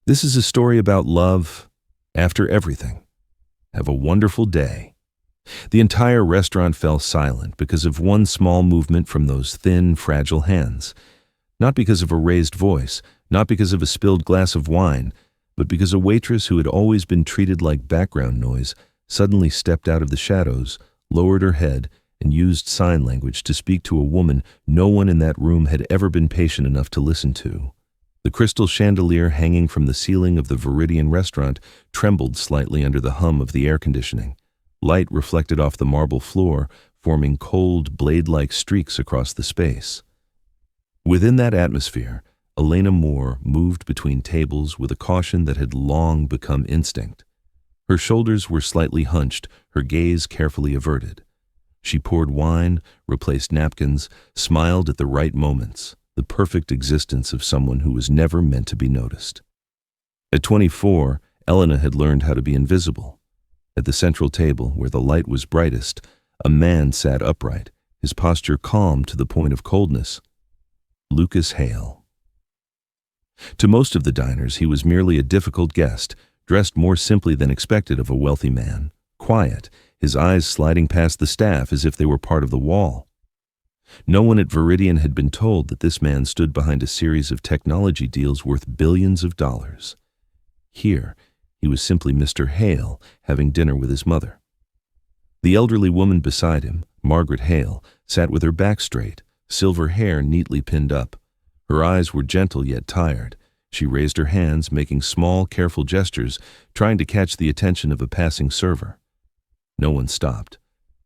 This is a story about love after everything. Have a wonderful day. The entire restaurant fell silent because of one small movement from those thin, fragile hands. Not because of a raised voice, not because of a spilled glass of wine, but because a waitress who had always been treated like background noise suddenly stepped out of the shadows, lowered her head, and used sign language to speak to a woman no one in that room had ever been patient enough to listen to. The crystal chandelier hanging from the ceiling of the Viridian restaurant trembled slightly under the hum of the air conditioning. Light reflected off the marble floor, forming cold, blade-like streaks across the space. Within that atmosphere, Elena Moore moved between tables with a caution that had long become instinct. Her shoulders were slightly hunched, her gaze carefully averted. She poured wine, replaced napkins, smiled at the right moments, the perfect existence of someone who was never meant to be noticed. At 24, Elena had learned how to be invisible. At the central table, where the light was brightest, a man sat upright, his posture calm to the point of coldness. Lucas Hale. To most of the diners, he was merely a difficult guest, dressed more simply than expected of a wealthy man, quiet, his eyes sliding past the staff as if they were part of the wall. No one at Viridian had been told that this man stood behind a series of technology deals worth billions of dollars. Here, he was simply Mr. Hale, having dinner with his mother. The elderly woman beside him, Margaret Hale, sat with her back straight, silver hair neatly pinned up. Her eyes were gentle yet tired. She raised her hands, making small, careful gestures, trying to catch the attention of a passing server. No one stopped.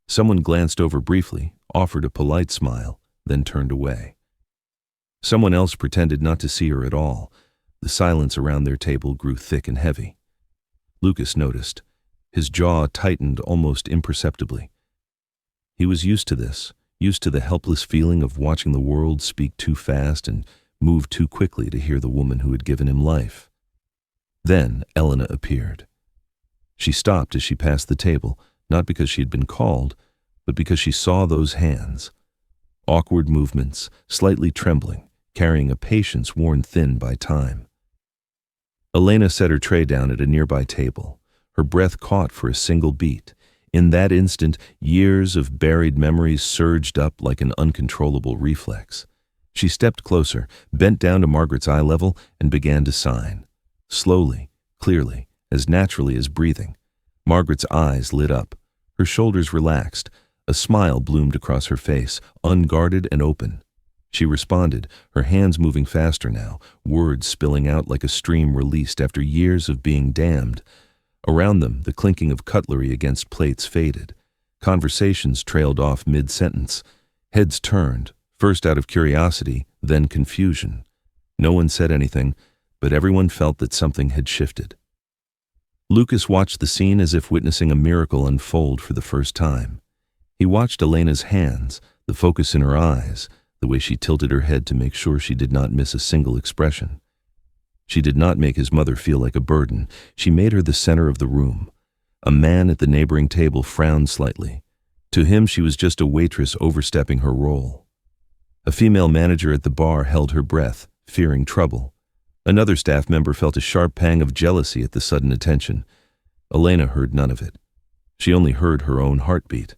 Someone glanced over briefly, offered a polite smile, then turned away. Someone else pretended not to see her at all. The silence around their table grew thick and heavy. Lucas noticed. His jaw tightened almost imperceptibly. He was used to this, used to the helpless feeling of watching the world speak too fast and move too quickly to hear the woman who had given him life. Then Elena appeared. She stopped as she passed the table, not because she had been called, but because she saw those hands. Awkward movements, slightly trembling, carrying a patience worn thin by time. Elena set her tray down at a nearby table. Her breath caught for a single beat. In that instant, years of buried memories surged up like an uncontrollable reflex. She stepped closer, bent down to Margaret's eye level, and began to sign. Slowly, clearly, as naturally as breathing. Margaret's eyes lit up. Her shoulders relaxed. A smile bloomed across her face, unguarded and open. She responded, her hands moving faster now, words spilling out like a stream released after years of being dammed. Around them, the clinking of cutlery against plates faded. Conversations trailed off mid-sentence. Heads turned, first out of curiosity, then confusion. No one said anything, but everyone felt that something had shifted. Lucas watched the scene as if witnessing a miracle unfold for the first time. He watched Elena's hands, the focus in her eyes, the way she tilted her head to make sure she did not miss a single expression. She did not make his mother feel like a burden. She made her the center of the room. A man at the neighboring table frowned slightly. To him, she was just a waitress overstepping her role. A female manager at the bar held her breath, fearing trouble. Another staff member felt a sharp pang of jealousy at the sudden attention. Elena heard none of it. She only heard her own heartbeat.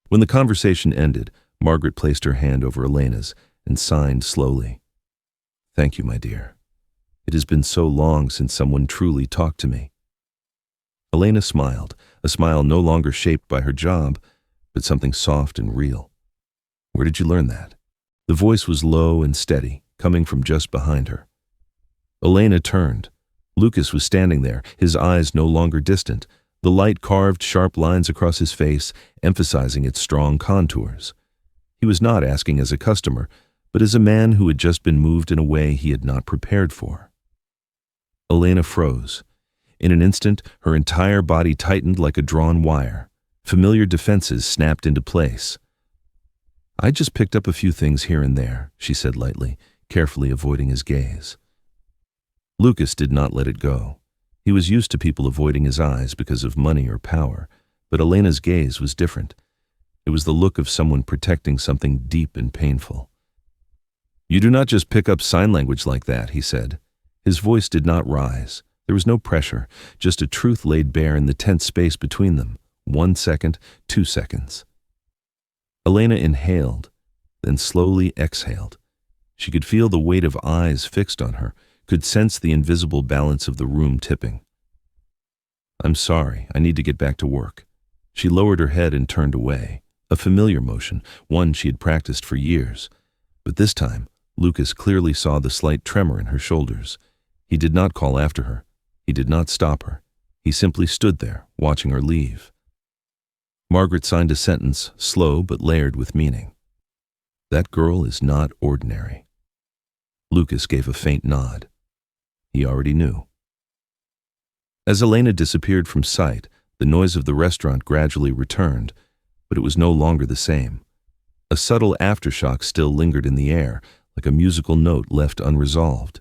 When the conversation ended, Margaret placed her hand over Elena's and signed slowly. "Thank you, my dear. It has been so long since someone truly talked to me." Elena smiled, a smile no longer shaped by her job, but something soft and real. "Where did you learn that?" The voice was low and steady, coming from just behind her. Elena turned. Lucas was standing there, his eyes no longer distant. The light carved sharp lines across his face, emphasizing its strong contours. He was not asking as a customer, but as a man who had just been moved in a way he had not prepared for. Elena froze. In an instant, her entire body tightened like a drawn wire. Familiar defenses snapped into place. "I just picked up a few things here and there," she said lightly, carefully avoiding his gaze. Lucas did not let it go. He was used to people avoiding his eyes because of money or power, but Elena's gaze was different. It was the look of someone protecting something deep and painful. "You do not just pick up sign language like that," he said. His voice did not rise. There was no pressure, just a truth laid bare in the tense space between them. 1 second, 2 seconds. Elena inhaled, then slowly exhaled. She could feel the weight of eyes fixed on her, could sense the invisible balance of the room tipping. "I'm sorry, I need to get back to work." She lowered her head and turned away, a familiar motion, one she had practiced for years. But this time, Lucas clearly saw the slight tremor in her shoulders. He did not call after her. He did not stop her. He simply stood there, watching her leave. Margaret signed a sentence, slow but layered with meaning. "That girl is not ordinary." Lucas gave a faint nod. He already knew. As Elena disappeared from sight, the noise of the restaurant gradually returned, but it was no longer the same. A subtle aftershock still lingered in the air, like a musical note left unresolved.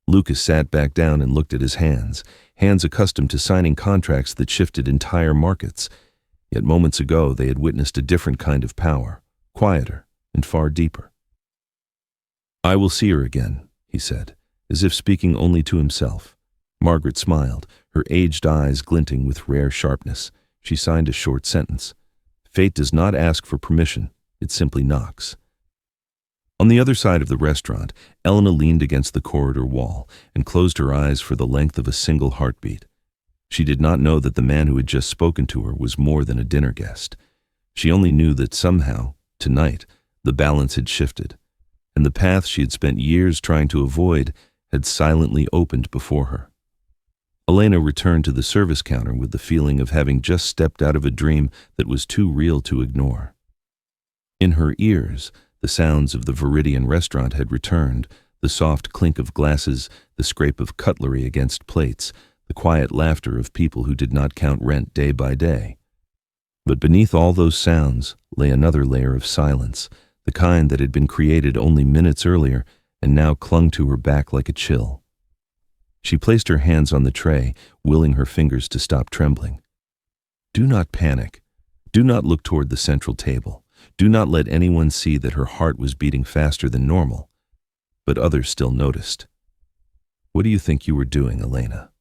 Lucas sat back down and looked at his hands accustomed to signing contracts that shifted entire markets. Yet moments ago they had witnessed a different kind of power, quieter and far deeper. "I will see her again," he said, as if speaking only to himself. Margaret smiled, her aged eyes glinting with rare sharpness. She signed a short sentence. Fate does not ask for permission, it simply knocks. On the other side of the restaurant, Elena leaned against the corridor wall and closed her eyes for the length of a single heartbeat. She did not know that the man who had just spoken to her was more than a dinner guest. She only knew that somehow, tonight, the balance had shifted, and the path she had spent years trying to avoid had silently opened before her. Elena returned to the service counter with the feeling of having just stepped out of a dream that was too real to ignore. In her ears, the sounds of the Viridian restaurant had returned, the soft clink of glasses, the scrape of cutlery against plates, the quiet laughter of people who did not count rent day by day. But beneath all those sounds lay another layer of silence, the kind that had been created only minutes earlier and now clung to her back like a chill. She placed her hands on the tray, willing her fingers to stop trembling. Do not panic. Do not look toward the central table. Do not let anyone see that her heart was beating faster than normal. But others still noticed. "What do you think you were doing, Elena?"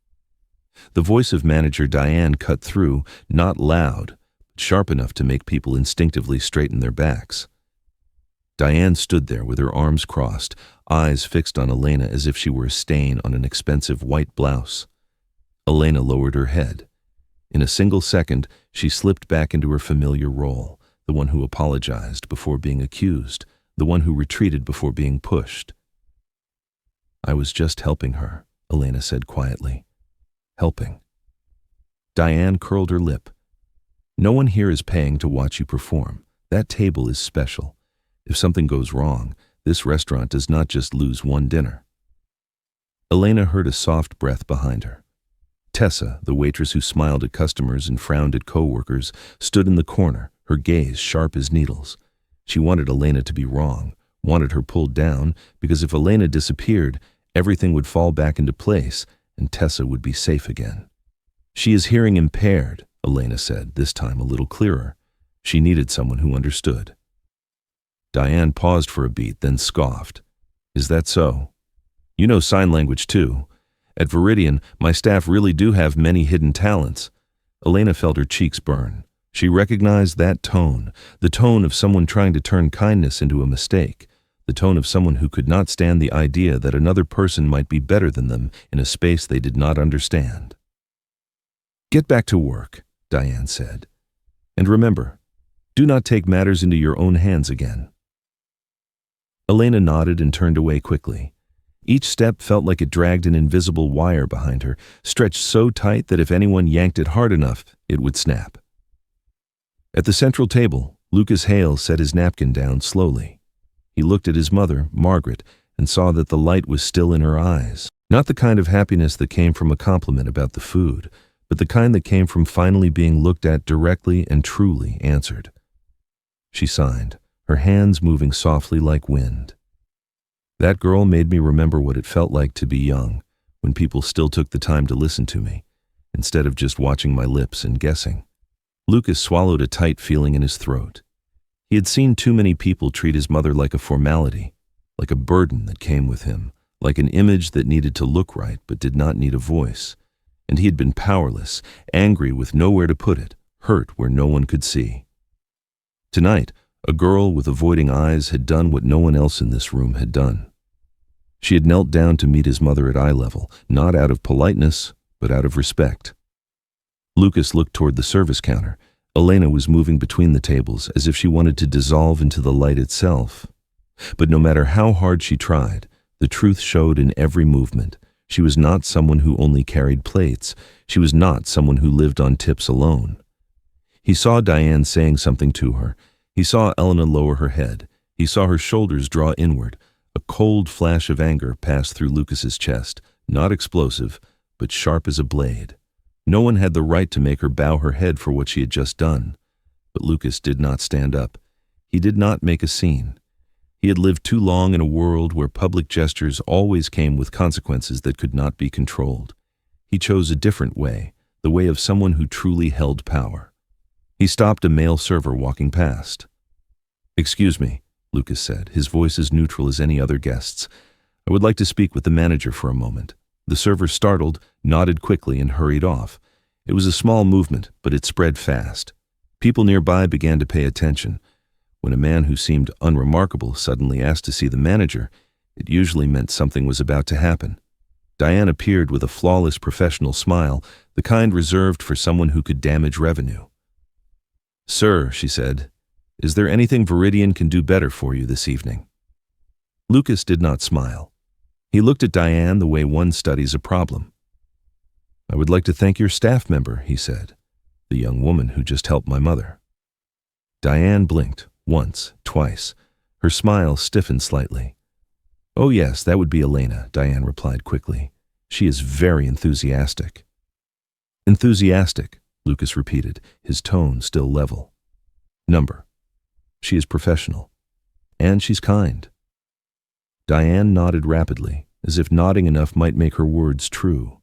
The voice of manager Diane cut through, not loud, but sharp enough to make people instinctively straighten their backs. Diane stood there with her arms crossed, eyes fixed on Elena as if she were a stain on an expensive white blouse. Elena lowered her head. In a single second, she slipped back into her familiar role, the one who apologized before being accused, the one who retreated before being pushed. "I was just helping her," Elena said quietly. "Helping." Diane curled her lip. "No one here is paying to watch you perform. That table is special. If something goes wrong, this restaurant does not just lose one dinner." Elena heard a soft breath behind her. Tessa, the waitress who smiled at customers and frowned at co-workers, stood in the corner, her gaze sharp as needles. She wanted Elena to be wrong, wanted her pulled down, because if Elena disappeared, everything would fall back into place, and Tessa would be safe again. "She is hearing impaired," Elena said, this time a little clearer. She needed someone who understood. Diane paused for a beat, then scoffed. "Is that so? You know sign language too. At Viridian, my staff really do have many hidden talents." Elena felt her cheeks burn. She recognized that tone, the tone of someone trying to turn kindness into a mistake, the tone of someone who could not stand the idea that another person might be better than them in a space they did not understand. "Get back to work," Diane said. "And remember, do not take matters into your own hands again." Elena nodded and turned away quickly. Each step felt like it dragged an invisible wire behind her, stretched so tight that if anyone yanked it hard enough, it would snap. At the central table, Lucas Hale set his napkin down slowly. He looked at his mother, Margaret, and saw that the light was still in her eyes. Not the kind of happiness that came from a compliment about the food, but the kind that came from finally being looked at directly and truly answered. She signed, her hands moving softly like wind. "That girl made me remember what it felt like to be young, when people still took the time to listen to me, instead of just watching my lips and guessing." Lucas swallowed a tight feeling in his throat. He had seen too many people treat his mother like a formality, like a burden that came with him, like an image that needed to look right but did not need a voice. And he had been powerless, angry with nowhere to put it, hurt where no one could see. Tonight, a girl with avoiding eyes had done what no one else in this room had done. She had knelt down to meet his mother at eye level, not out of politeness, but out of respect. Lucas looked toward the service counter. Elena was moving between the tables as if she wanted to dissolve into the light itself. But no matter how hard she tried, the truth showed in every movement. She was not someone who only carried plates. She was not someone who lived on tips alone. He saw Diane saying something to her. He saw Elena lower her head. He saw her shoulders draw inward. A cold flash of anger passed through Lucas's chest, not explosive, but sharp as a blade. No one had the right to make her bow her head for what she had just done. But Lucas did not stand up. He did not make a scene. He had lived too long in a world where public gestures always came with consequences that could not be controlled. He chose a different way, the way of someone who truly held power. He stopped a male server walking past. "Excuse me," Lucas said, his voice as neutral as any other guest's. "I would like to speak with the manager for a moment." The server, startled, nodded quickly and hurried off. It was a small movement, but it spread fast. People nearby began to pay attention. When a man who seemed unremarkable suddenly asked to see the manager, it usually meant something was about to happen. Diane appeared with a flawless professional smile, the kind reserved for someone who could damage revenue. "Sir," she said, "is there anything Viridian can do better for you this evening?" Lucas did not smile. He looked at Diane the way one studies a problem. "I would like to thank your staff member," he said, "the young woman who just helped my mother." Diane blinked, once, twice. Her smile stiffened slightly. "Oh yes, that would be Elena," Diane replied quickly. "She is very enthusiastic." "Enthusiastic," Lucas repeated, his tone still level. "Number. She is professional. And she's kind." Diane nodded rapidly, as if nodding enough might make her words true.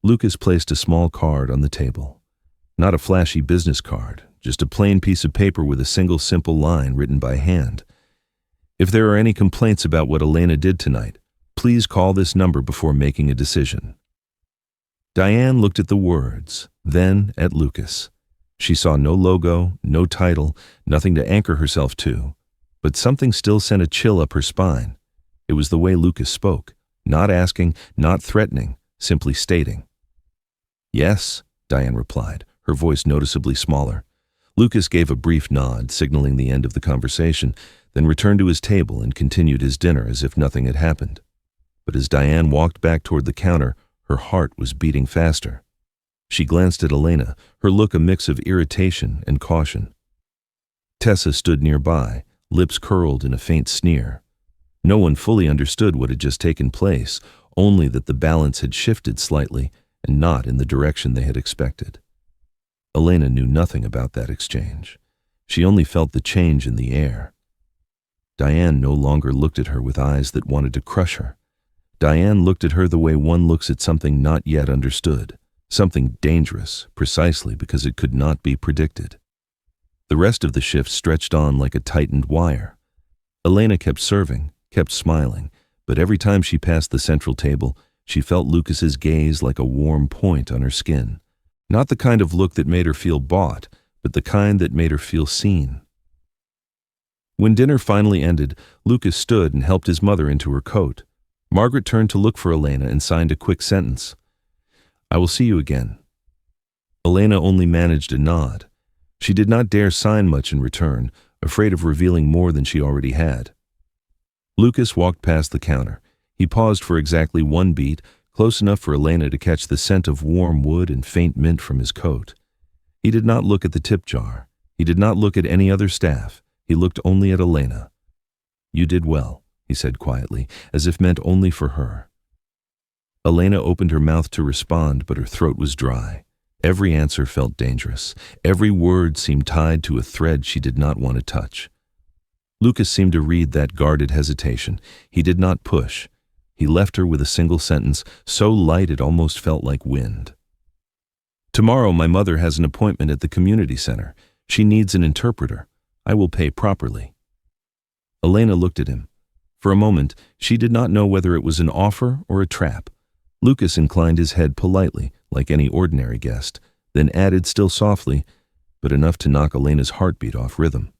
Lucas placed a small card on the table. Not a flashy business card, just a plain piece of paper with a single simple line written by hand. "If there are any complaints about what Elena did tonight, please call this number before making a decision." Diane looked at the words, then at Lucas. She saw no logo, no title, nothing to anchor herself to. But something still sent a chill up her spine. It was the way Lucas spoke, not asking, not threatening, simply stating. "Yes," Diane replied, her voice noticeably smaller. Lucas gave a brief nod, signaling the end of the conversation, then returned to his table and continued his dinner as if nothing had happened. But as Diane walked back toward the counter, her heart was beating faster. She glanced at Elena, her look a mix of irritation and caution. Tessa stood nearby, lips curled in a faint sneer. No one fully understood what had just taken place, only that the balance had shifted slightly and not in the direction they had expected. Elena knew nothing about that exchange. She only felt the change in the air. Diane no longer looked at her with eyes that wanted to crush her. Diane looked at her the way one looks at something not yet understood, something dangerous, precisely because it could not be predicted. The rest of the shift stretched on like a tightened wire. Elena kept serving, kept smiling, but every time she passed the central table, she felt Lucas's gaze like a warm point on her skin. Not the kind of look that made her feel bought, but the kind that made her feel seen. When dinner finally ended, Lucas stood and helped his mother into her coat. Margaret turned to look for Elena and signed a quick sentence. "I will see you again." Elena only managed a nod. She did not dare sign much in return, afraid of revealing more than she already had. Lucas walked past the counter. He paused for exactly one beat, close enough for Elena to catch the scent of warm wood and faint mint from his coat. He did not look at the tip jar. He did not look at any other staff. He looked only at Elena. "You did well," he said quietly, as if meant only for her. Elena opened her mouth to respond, but her throat was dry. Every answer felt dangerous. Every word seemed tied to a thread she did not want to touch. Lucas seemed to read that guarded hesitation. He did not push. He left her with a single sentence, so light it almost felt like wind. "Tomorrow my mother has an appointment at the community center. She needs an interpreter. I will pay properly." Elena looked at him. For a moment, she did not know whether it was an offer or a trap. Lucas inclined his head politely, like any ordinary guest, then added still softly, but enough to knock Elena's heartbeat off rhythm.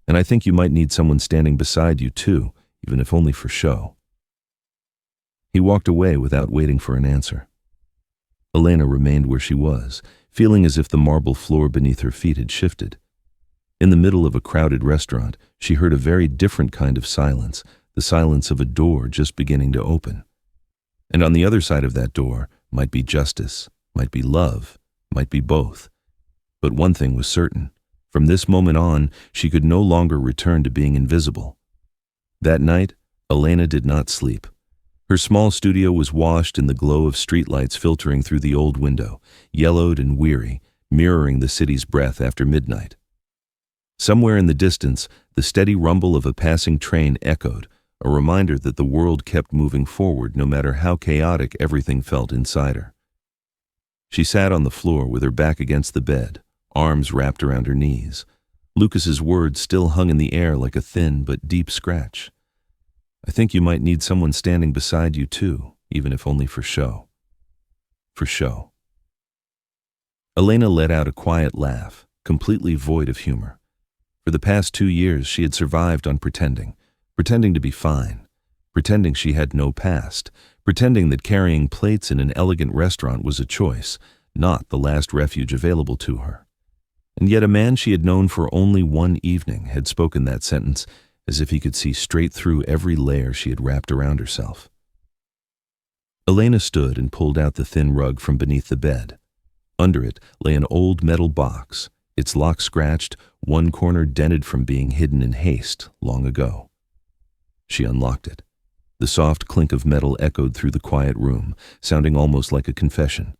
"And I think you might need someone standing beside you too, even if only for show." He walked away without waiting for an answer. Elena remained where she was, feeling as if the marble floor beneath her feet had shifted. In the middle of a crowded restaurant, she heard a very different kind of silence, the silence of a door just beginning to open. And on the other side of that door might be justice, might be love, might be both. But one thing was certain. From this moment on, she could no longer return to being invisible. That night, Elena did not sleep. Her small studio was washed in the glow of streetlights filtering through the old window, yellowed and weary, mirroring the city's breath after midnight. Somewhere in the distance, the steady rumble of a passing train echoed, a reminder that the world kept moving forward no matter how chaotic everything felt inside her. She sat on the floor with her back against the bed, arms wrapped around her knees. Lucas's words still hung in the air like a thin but deep scratch. "I think you might need someone standing beside you too, even if only for show." For show. Elena let out a quiet laugh, completely void of humor. For the past 2 years, she had survived on pretending to be fine, pretending she had no past, pretending that carrying plates in an elegant restaurant was a choice, not the last refuge available to her. And yet a man she had known for only one evening had spoken that sentence as if he could see straight through every layer she had wrapped around herself. Elena stood and pulled out the thin rug from beneath the bed. Under it lay an old metal box, its lock scratched, one corner dented from being hidden in haste long ago. She unlocked it. The soft clink of metal echoed through the quiet room, sounding almost like a confession.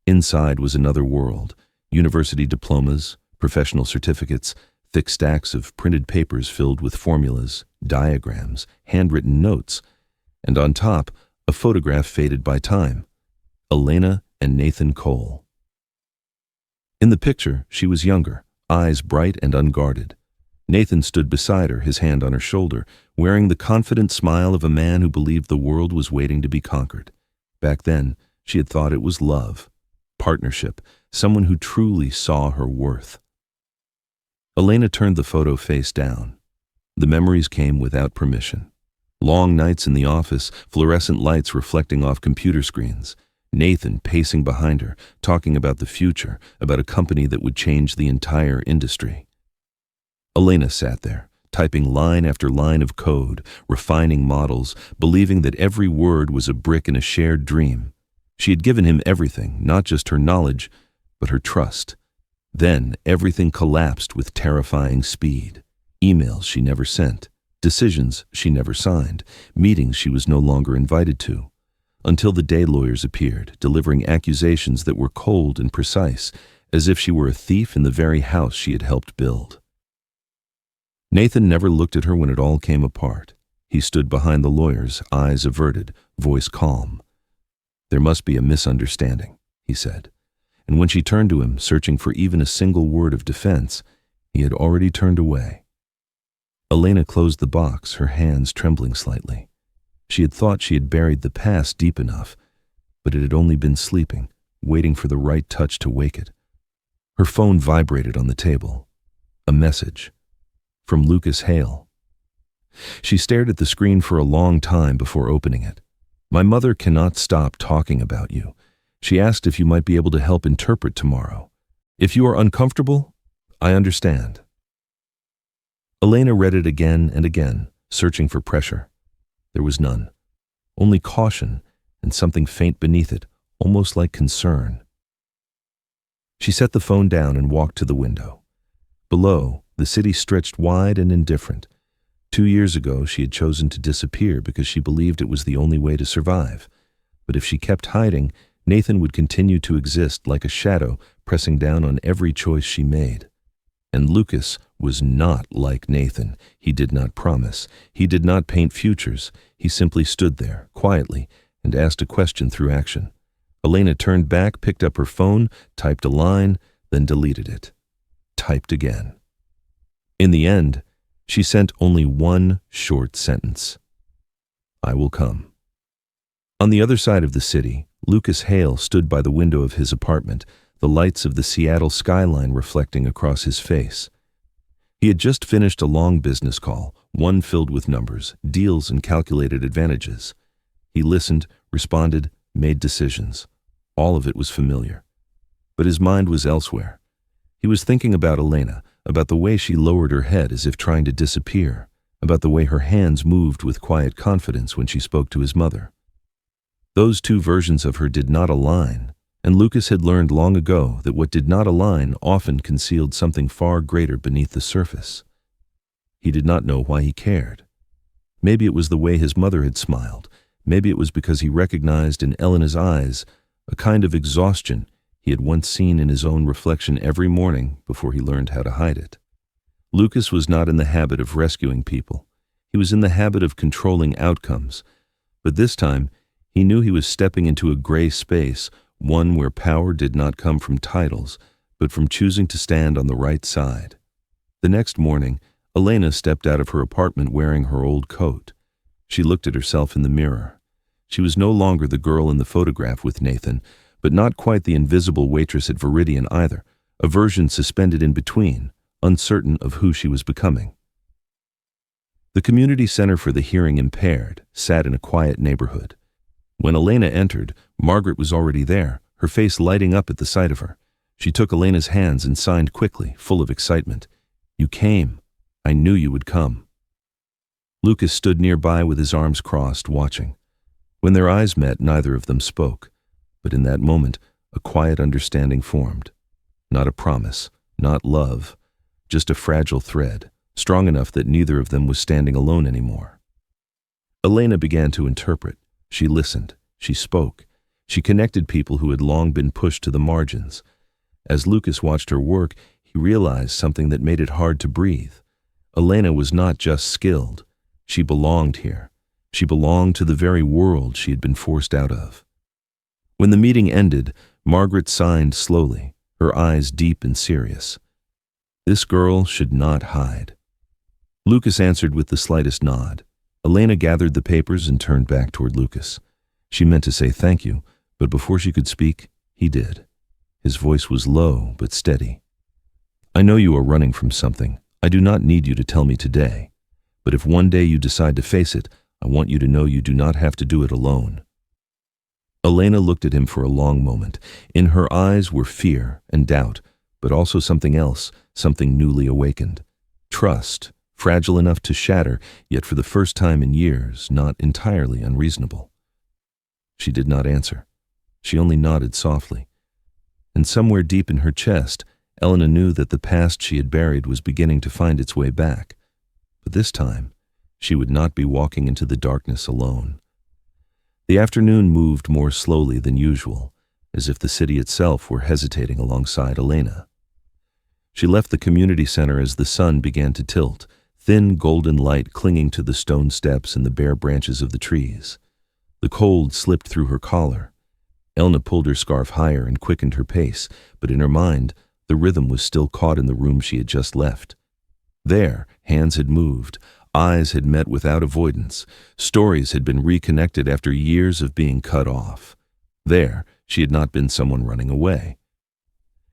Inside was another world, university diplomas, professional certificates, thick stacks of printed papers filled with formulas, diagrams, handwritten notes, and on top, a photograph faded by time. Elena and Nathan Cole. In the picture, she was younger, eyes bright and unguarded. Nathan stood beside her, his hand on her shoulder, wearing the confident smile of a man who believed the world was waiting to be conquered. Back then, she had thought it was love, partnership, someone who truly saw her worth. Elena turned the photo face down. The memories came without permission. Long nights in the office, fluorescent lights reflecting off computer screens. Nathan pacing behind her, talking about the future, about a company that would change the entire industry. Elena sat there, typing line after line of code, refining models, believing that every word was a brick in a shared dream. She had given him everything, not just her knowledge, but her trust. Then everything collapsed with terrifying speed. Emails she never sent, decisions she never signed, meetings she was no longer invited to. Until the day lawyers appeared, delivering accusations that were cold and precise, as if she were a thief in the very house she had helped build. Nathan never looked at her when it all came apart. He stood behind the lawyers, eyes averted, voice calm. "There must be a misunderstanding," he said. And when she turned to him, searching for even a single word of defense, he had already turned away. Elena closed the box, her hands trembling slightly. She had thought she had buried the past deep enough, but it had only been sleeping, waiting for the right touch to wake it. Her phone vibrated on the table. A message. From Lucas Hale. She stared at the screen for a long time before opening it. "My mother cannot stop talking about you. She asked if you might be able to help interpret tomorrow. If you are uncomfortable, I understand." Elena read it again and again, searching for pressure. There was none. Only caution and something faint beneath it, almost like concern. She set the phone down and walked to the window. Below, the city stretched wide and indifferent. 2 years ago, she had chosen to disappear because she believed it was the only way to survive. But if she kept hiding, Nathan would continue to exist like a shadow, pressing down on every choice she made. And Lucas was not like Nathan. He did not promise. He did not paint futures. He simply stood there, quietly, and asked a question through action. Elena turned back, picked up her phone, typed a line, then deleted it. Typed again. In the end, she sent only one short sentence. I will come." On the other side of the city, Lucas Hale stood by the window of his apartment, the lights of the Seattle skyline reflecting across his face. He had just finished a long business call, one filled with numbers, deals, and calculated advantages. He listened, responded, made decisions. All of it was familiar. But his mind was elsewhere. He was thinking about Elena, about the way she lowered her head as if trying to disappear, about the way her hands moved with quiet confidence when she spoke to his mother. Those two versions of her did not align, and Lucas had learned long ago that what did not align often concealed something far greater beneath the surface. He did not know why he cared. Maybe it was the way his mother had smiled. Maybe it was because he recognized in Elena's eyes a kind of exhaustion he had once seen in his own reflection every morning before he learned how to hide it. Lucas was not in the habit of rescuing people. He was in the habit of controlling outcomes. But this time, he knew he was stepping into a gray space, one where power did not come from titles, but from choosing to stand on the right side. The next morning, Elena stepped out of her apartment wearing her old coat. She looked at herself in the mirror. She was no longer the girl in the photograph with Nathan, but not quite the invisible waitress at Viridian either, a version suspended in between, uncertain of who she was becoming. The community center for the hearing impaired sat in a quiet neighborhood. When Elena entered, Margaret was already there, her face lighting up at the sight of her. She took Elena's hands and signed quickly, full of excitement. "You came. I knew you would come." Lucas stood nearby with his arms crossed, watching. When their eyes met, neither of them spoke. But in that moment, a quiet understanding formed. Not a promise, not love, just a fragile thread, strong enough that neither of them was standing alone anymore. Elena began to interpret. She listened. She spoke. She connected people who had long been pushed to the margins. As Lucas watched her work, he realized something that made it hard to breathe. Elena was not just skilled. She belonged here. She belonged to the very world she had been forced out of. When the meeting ended, Margaret signed slowly, her eyes deep and serious. This girl should not hide. Lucas answered with the slightest nod. Elena gathered the papers and turned back toward Lucas. She meant to say thank you, but before she could speak, he did. His voice was low but steady. "I know you are running from something. I do not need you to tell me today. But if one day you decide to face it, I want you to know you do not have to do it alone." Elena looked at him for a long moment. In her eyes were fear and doubt, but also something else, something newly awakened. Trust, fragile enough to shatter, yet for the first time in years, not entirely unreasonable. She did not answer. She only nodded softly. And somewhere deep in her chest, Elena knew that the past she had buried was beginning to find its way back. But this time, she would not be walking into the darkness alone. The afternoon moved more slowly than usual, as if the city itself were hesitating alongside Elena. She left the community center as the sun began to tilt, thin golden light clinging to the stone steps and the bare branches of the trees. The cold slipped through her collar. Elena pulled her scarf higher and quickened her pace, but in her mind, the rhythm was still caught in the room she had just left. There, hands had moved, eyes had met without avoidance, stories had been reconnected after years of being cut off. There, she had not been someone running away.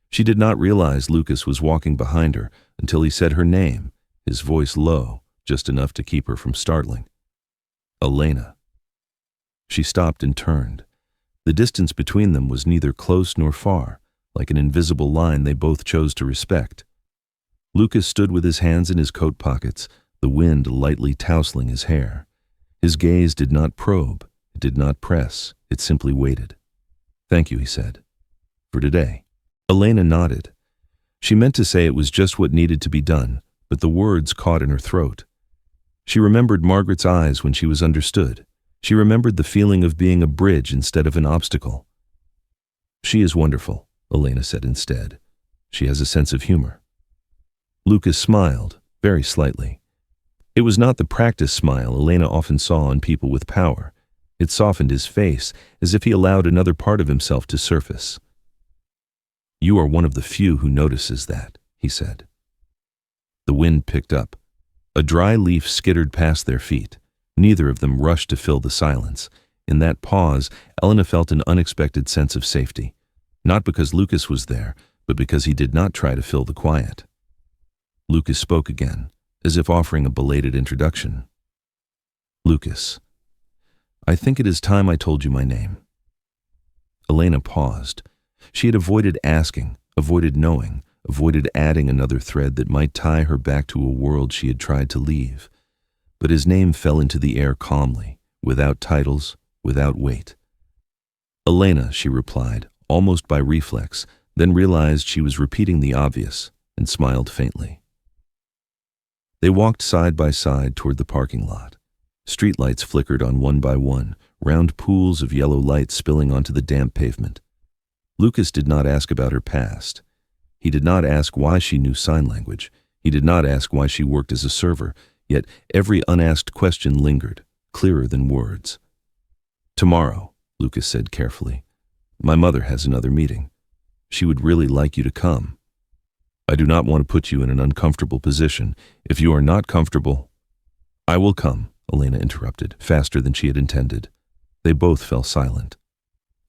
She did not realize Lucas was walking behind her until he said her name, his voice low, just enough to keep her from startling. "Elena." She stopped and turned. The distance between them was neither close nor far, like an invisible line they both chose to respect. Lucas stood with his hands in his coat pockets, the wind lightly tousling his hair. His gaze did not probe, it did not press, it simply waited. "Thank you," he said. "For today." Elena nodded. She meant to say it was just what needed to be done, but the words caught in her throat. She remembered Margaret's eyes when she was understood. She remembered the feeling of being a bridge instead of an obstacle. "She is wonderful," Elena said instead. "She has a sense of humor." Lucas smiled, very slightly. It was not the practiced smile Elena often saw on people with power. It softened his face, as if he allowed another part of himself to surface. "You are one of the few who notices that," he said. The wind picked up. A dry leaf skittered past their feet. Neither of them rushed to fill the silence. In that pause, Elena felt an unexpected sense of safety, not because Lucas was there, but because he did not try to fill the quiet. Lucas spoke again, as if offering a belated introduction. "Lucas, I think it is time I told you my name." Elena paused. She had avoided asking, avoided knowing, avoided adding another thread that might tie her back to a world she had tried to leave. But his name fell into the air calmly, without titles, without weight. "Elena," she replied, almost by reflex, then realized she was repeating the obvious, and smiled faintly. They walked side by side toward the parking lot. Streetlights flickered on one by one, round pools of yellow light spilling onto the damp pavement. Lucas did not ask about her past. He did not ask why she knew sign language. He did not ask why she worked as a server, yet every unasked question lingered, clearer than words. "Tomorrow," Lucas said carefully, "my mother has another meeting. She would really like you to come. I do not want to put you in an uncomfortable position. If you are not comfortable—" "I will come," Elena interrupted, faster than she had intended. They both fell silent.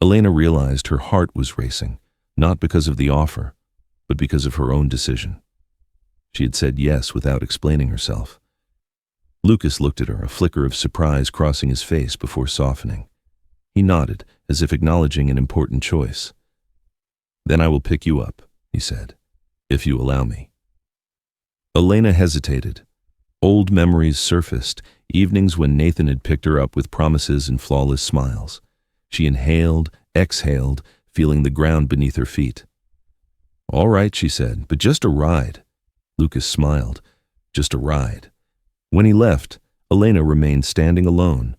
Elena realized her heart was racing, not because of the offer, but because of her own decision. She had said yes without explaining herself. Lucas looked at her, a flicker of surprise crossing his face before softening. He nodded, as if acknowledging an important choice. "Then I will pick you up," he said, "if you allow me." Elena hesitated. Old memories surfaced, evenings when Nathan had picked her up with promises and flawless smiles. She inhaled, exhaled, feeling the ground beneath her feet. "All right," she said, "but just a ride." Lucas smiled. "Just a ride." When he left, Elena remained standing alone.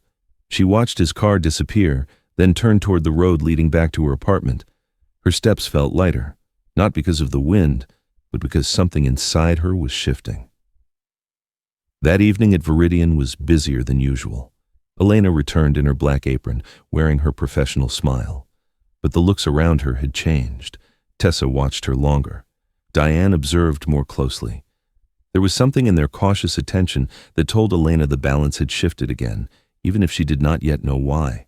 She watched his car disappear, then turned toward the road leading back to her apartment. Her steps felt lighter, not because of the wind, but because something inside her was shifting. That evening at Viridian was busier than usual. Elena returned in her black apron, wearing her professional smile. But the looks around her had changed. Tessa watched her longer. Diane observed more closely. There was something in their cautious attention that told Elena the balance had shifted again, even if she did not yet know why.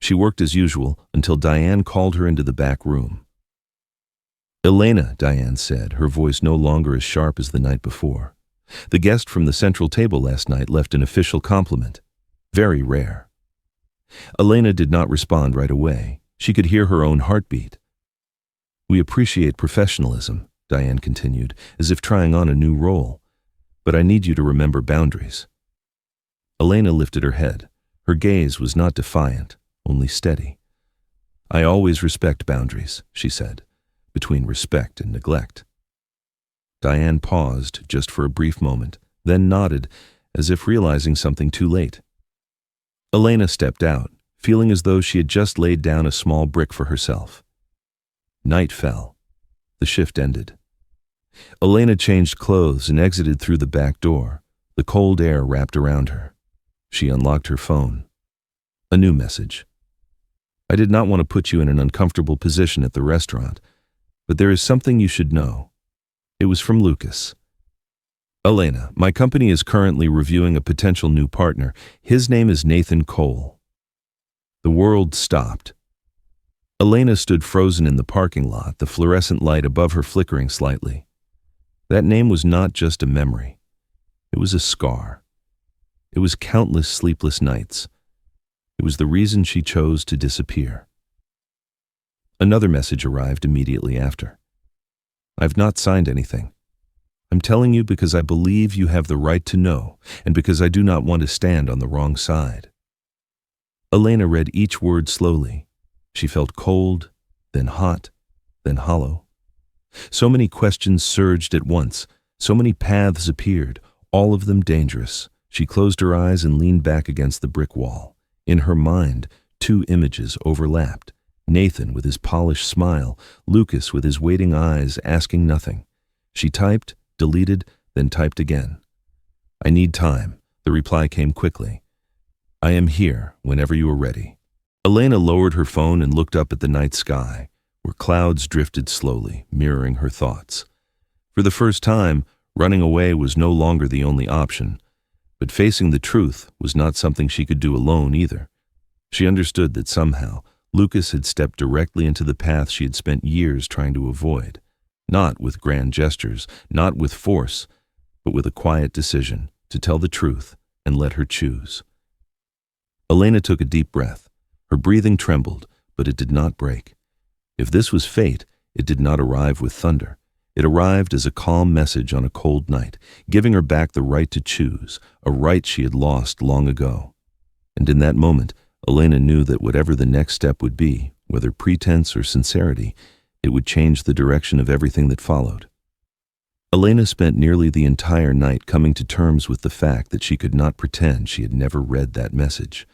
She worked as usual until Diane called her into the back room. "Elena," Diane said, her voice no longer as sharp as the night before. "The guest from the central table last night left an official compliment. Very rare." Elena did not respond right away. She could hear her own heartbeat. "We appreciate professionalism," Diane continued, as if trying on a new role. "But I need you to remember boundaries." Elena lifted her head. Her gaze was not defiant, only steady. "I always respect boundaries," she said, "between respect and neglect." Diane paused just for a brief moment, then nodded, as if realizing something too late. Elena stepped out, feeling as though she had just laid down a small brick for herself. Night fell. The shift ended. Elena changed clothes and exited through the back door. The cold air wrapped around her. She unlocked her phone. A new message. "I did not want to put you in an uncomfortable position at the restaurant, but there is something you should know." It was from Lucas. "Elena, my company is currently reviewing a potential new partner. His name is Nathan Cole." The world stopped. Elena stood frozen in the parking lot, the fluorescent light above her flickering slightly. That name was not just a memory. It was a scar. It was countless sleepless nights. It was the reason she chose to disappear. Another message arrived immediately after. "I've not signed anything. I'm telling you because I believe you have the right to know, and because I do not want to stand on the wrong side." Elena read each word slowly. She felt cold, then hot, then hollow. So many questions surged at once. So many paths appeared, all of them dangerous. She closed her eyes and leaned back against the brick wall. In her mind, two images overlapped. Nathan with his polished smile, Lucas with his waiting eyes asking nothing. She typed, deleted, then typed again. "I need time." The reply came quickly. "I am here whenever you are ready." Elena lowered her phone and looked up at the night sky, where clouds drifted slowly, mirroring her thoughts. For the first time, running away was no longer the only option. But facing the truth was not something she could do alone either. She understood that somehow Lucas had stepped directly into the path she had spent years trying to avoid, not with grand gestures, not with force, but with a quiet decision to tell the truth and let her choose. Elena took a deep breath. Her breathing trembled, but it did not break. If this was fate, it did not arrive with thunder. It arrived as a calm message on a cold night, giving her back the right to choose, a right she had lost long ago. And in that moment, Elena knew that whatever the next step would be, whether pretense or sincerity, it would change the direction of everything that followed. Elena spent nearly the entire night coming to terms with the fact that she could not pretend she had never read that message.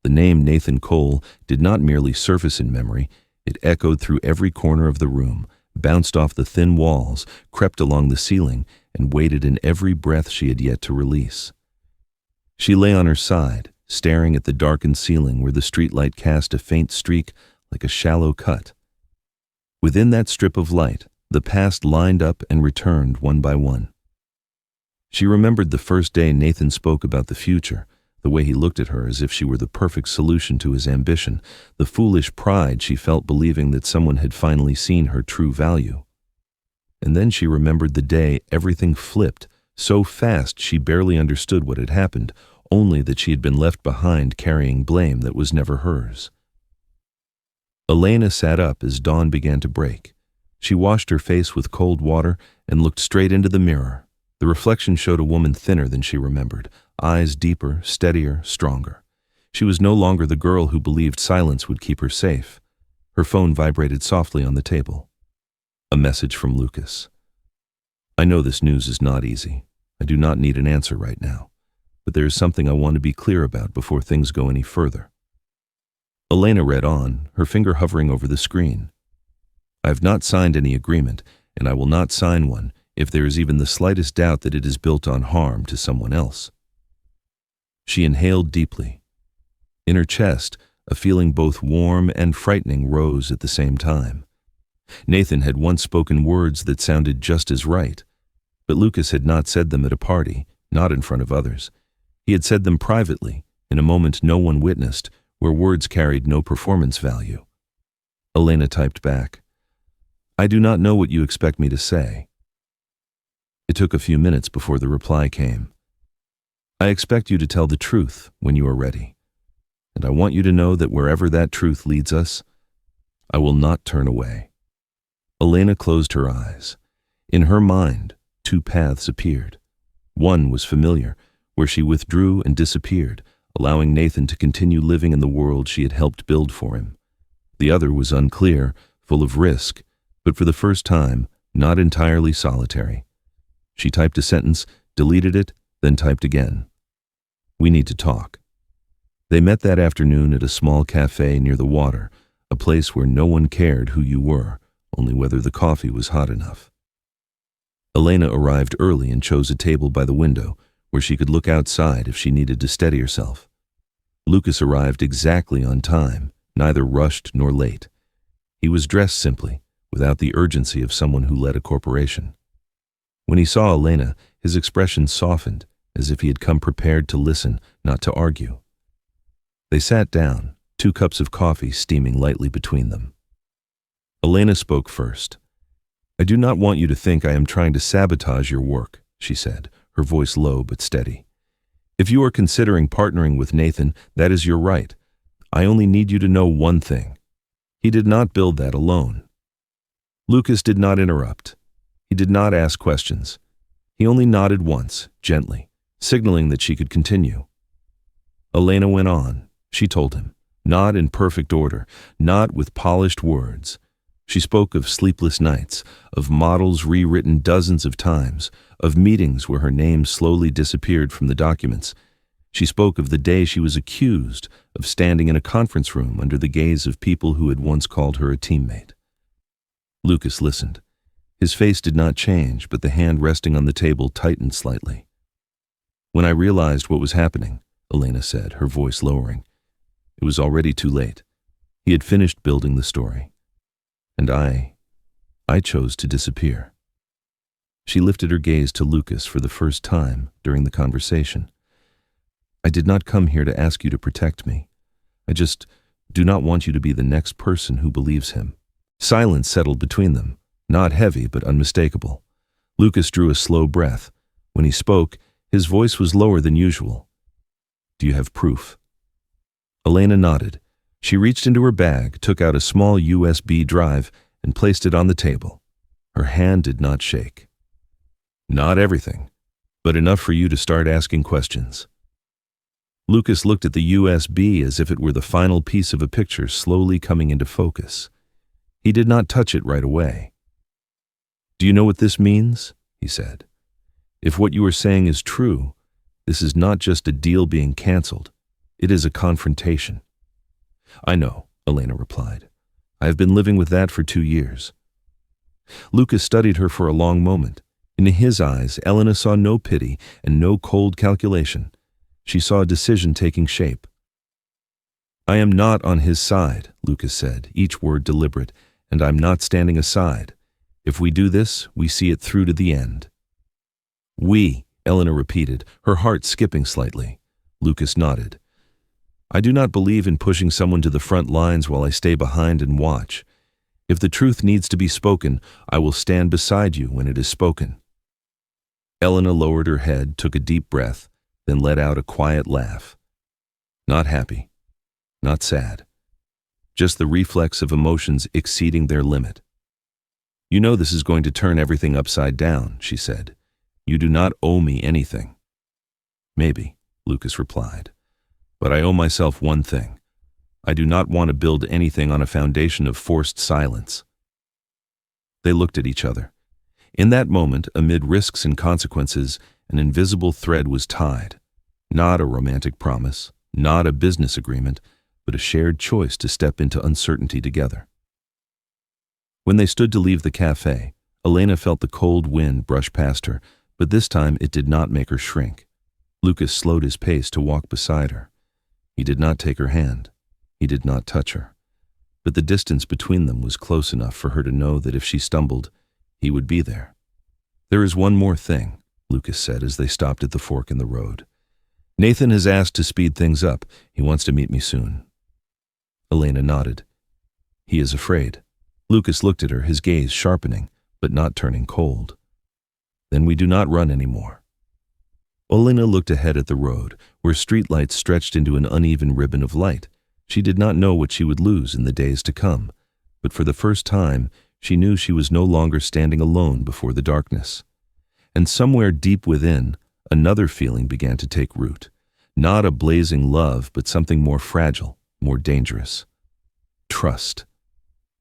The name Nathan Cole did not merely surface in memory, it echoed through every corner of the room, bounced off the thin walls, crept along the ceiling, and waited in every breath she had yet to release. She lay on her side, staring at the darkened ceiling where the streetlight cast a faint streak like a shallow cut. Within that strip of light, the past lined up and returned one by one. She remembered the first day Nathan spoke about the future, the way he looked at her as if she were the perfect solution to his ambition, the foolish pride she felt believing that someone had finally seen her true value. And then she remembered the day everything flipped, so fast she barely understood what had happened, only that she had been left behind carrying blame that was never hers. Elena sat up as dawn began to break. She washed her face with cold water and looked straight into the mirror. The reflection showed a woman thinner than she remembered, eyes deeper, steadier, stronger. She was no longer the girl who believed silence would keep her safe. Her phone vibrated softly on the table. A message from Lucas. I know this news is not easy. I do not need an answer right now. But there is something I want to be clear about before things go any further. Elena read on, her finger hovering over the screen. I have not signed any agreement, and I will not sign one if there is even the slightest doubt that it is built on harm to someone else. She inhaled deeply. In her chest, a feeling both warm and frightening rose at the same time. Nathan had once spoken words that sounded just as right, but Lucas had not said them at a party, not in front of others. He had said them privately, in a moment no one witnessed, where words carried no performance value. Elena typed back, I do not know what you expect me to say. It took a few minutes before the reply came. I expect you to tell the truth when you are ready, and I want you to know that wherever that truth leads us, I will not turn away. Elena closed her eyes. In her mind, two paths appeared. One was familiar, where she withdrew and disappeared, allowing Nathan to continue living in the world she had helped build for him. The other was unclear, full of risk, but for the first time, not entirely solitary. She typed a sentence, deleted it, then typed again. We need to talk. They met that afternoon at a small cafe near the water, a place where no one cared who you were, only whether the coffee was hot enough. Elena arrived early and chose a table by the window, where she could look outside if she needed to steady herself. Lucas arrived exactly on time, neither rushed nor late. He was dressed simply, without the urgency of someone who led a corporation. When he saw Elena, his expression softened, as if he had come prepared to listen, not to argue. They sat down, 2 cups of coffee steaming lightly between them. Elena spoke first. I do not want you to think I am trying to sabotage your work, she said, her voice low but steady. If you are considering partnering with Nathan, that is your right. I only need you to know one thing. He did not build that alone. Lucas did not interrupt. He did not ask questions. He only nodded once, gently, signaling that she could continue. Elena went on. She told him, not in perfect order, not with polished words. She spoke of sleepless nights, of models rewritten dozens of times, of meetings where her name slowly disappeared from the documents. She spoke of the day she was accused of standing in a conference room under the gaze of people who had once called her a teammate. Lucas listened. His face did not change, but the hand resting on the table tightened slightly. When I realized what was happening, Elena said, her voice lowering, it was already too late. He had finished building the story. And I chose to disappear. She lifted her gaze to Lucas for the first time during the conversation. I did not come here to ask you to protect me. I just do not want you to be the next person who believes him." Silence settled between them, not heavy but unmistakable. Lucas drew a slow breath. When he spoke, his voice was lower than usual. "Do you have proof?" Elena nodded. She reached into her bag, took out a small USB drive, and placed it on the table. Her hand did not shake. "Not everything, but enough for you to start asking questions." Lucas looked at the USB as if it were the final piece of a picture slowly coming into focus. He did not touch it right away. "Do you know what this means?" he said. "If what you are saying is true, this is not just a deal being canceled. It is a confrontation." "I know," Elena replied. "I have been living with that for 2 years." Lucas studied her for a long moment. In his eyes, Elena saw no pity and no cold calculation. She saw a decision taking shape. "I am not on his side," Lucas said, each word deliberate, "and I'm not standing aside. If we do this, we see it through to the end." "We," Elena repeated, her heart skipping slightly. Lucas nodded. "I do not believe in pushing someone to the front lines while I stay behind and watch. If the truth needs to be spoken, I will stand beside you when it is spoken." Elena lowered her head, took a deep breath, then let out a quiet laugh. Not happy, not sad, just the reflex of emotions exceeding their limit. "You know this is going to turn everything upside down," she said. "You do not owe me anything." "Maybe," Lucas replied, "but I owe myself one thing. I do not want to build anything on a foundation of forced silence." They looked at each other. In that moment, amid risks and consequences, an invisible thread was tied. Not a romantic promise, not a business agreement, but a shared choice to step into uncertainty together. When they stood to leave the cafe, Elena felt the cold wind brush past her, but this time it did not make her shrink. Lucas slowed his pace to walk beside her. He did not take her hand. He did not touch her. But the distance between them was close enough for her to know that if she stumbled, he would be there. "There is one more thing," Lucas said as they stopped at the fork in the road. "Nathan has asked to speed things up. He wants to meet me soon." Elena nodded. "He is afraid." Lucas looked at her, his gaze sharpening, but not turning cold. "Then we do not run anymore." Elena looked ahead at the road, where streetlights stretched into an uneven ribbon of light. She did not know what she would lose in the days to come, but for the first time, she knew she was no longer standing alone before the darkness. And somewhere deep within, another feeling began to take root. Not a blazing love, but something more fragile, more dangerous. Trust.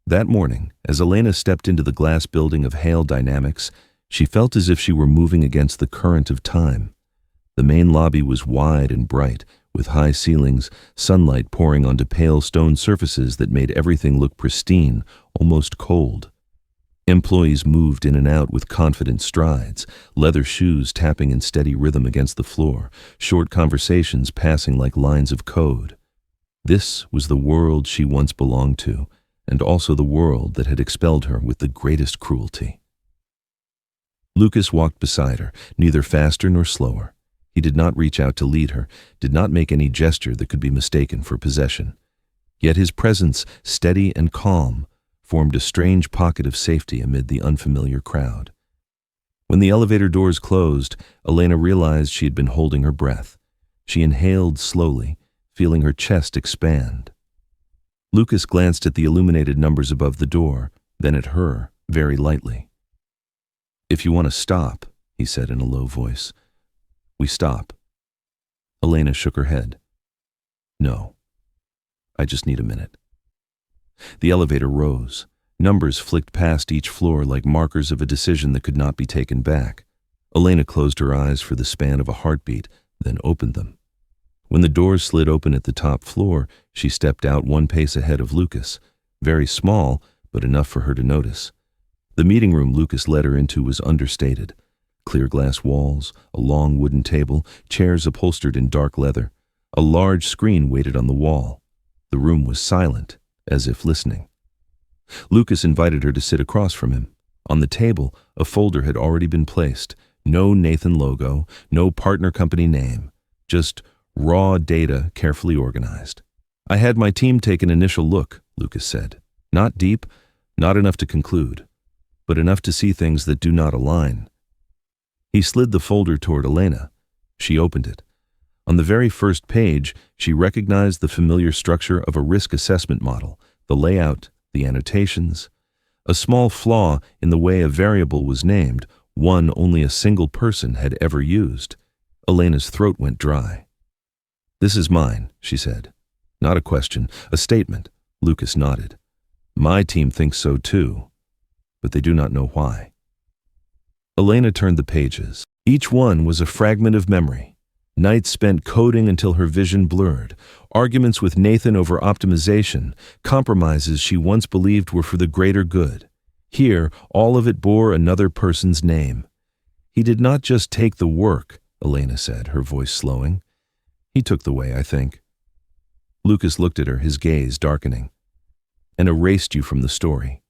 That morning, as Elena stepped into the glass building of Hale Dynamics, she felt as if she were moving against the current of time. The main lobby was wide and bright, with high ceilings, sunlight pouring onto pale stone surfaces that made everything look pristine, almost cold. Employees moved in and out with confident strides, leather shoes tapping in steady rhythm against the floor, short conversations passing like lines of code. This was the world she once belonged to, and also the world that had expelled her with the greatest cruelty. Lucas walked beside her, neither faster nor slower. He did not reach out to lead her, did not make any gesture that could be mistaken for possession. Yet his presence, steady and calm, formed a strange pocket of safety amid the unfamiliar crowd. When the elevator doors closed, Elena realized she had been holding her breath. She inhaled slowly, feeling her chest expand. Lucas glanced at the illuminated numbers above the door, then at her, very lightly. "If you want to stop," he said in a low voice, "we stop." Elena shook her head. "No. I just need a minute." The elevator rose. Numbers flicked past each floor like markers of a decision that could not be taken back. Elena closed her eyes for the span of a heartbeat, then opened them. When the doors slid open at the top floor, she stepped out one pace ahead of Lucas, very small, but enough for her to notice. The meeting room Lucas led her into was understated. Clear glass walls, a long wooden table, chairs upholstered in dark leather. A large screen waited on the wall. The room was silent, as if listening. Lucas invited her to sit across from him. On the table, a folder had already been placed. No Nathan logo, no partner company name, just raw data carefully organized. I had my team take an initial look, Lucas said. Not deep, not enough to conclude, but enough to see things that do not align. He slid the folder toward Elena. She opened it. On the very first page, she recognized the familiar structure of a risk assessment model, the layout, the annotations. A small flaw in the way a variable was named, one only a single person had ever used. Elena's throat went dry. "This is mine," she said. Not a question, a statement. Lucas nodded. "My team thinks so too, but they do not know why." Elena turned the pages. Each one was a fragment of memory. Nights spent coding until her vision blurred, arguments with Nathan over optimization, compromises she once believed were for the greater good. Here, all of it bore another person's name. "He did not just take the work," Elena said, her voice slowing. "He took the way, I think." Lucas looked at her, his gaze darkening. "And erased you from the story."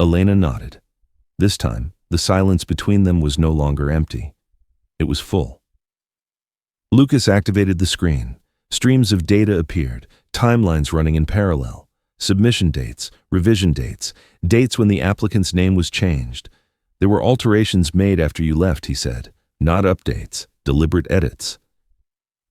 Elena nodded. This time, the silence between them was no longer empty. It was full. Lucas activated the screen. Streams of data appeared, timelines running in parallel. Submission dates, revision dates, dates when the applicant's name was changed. "There were alterations made after you left," he said. "Not updates, deliberate edits."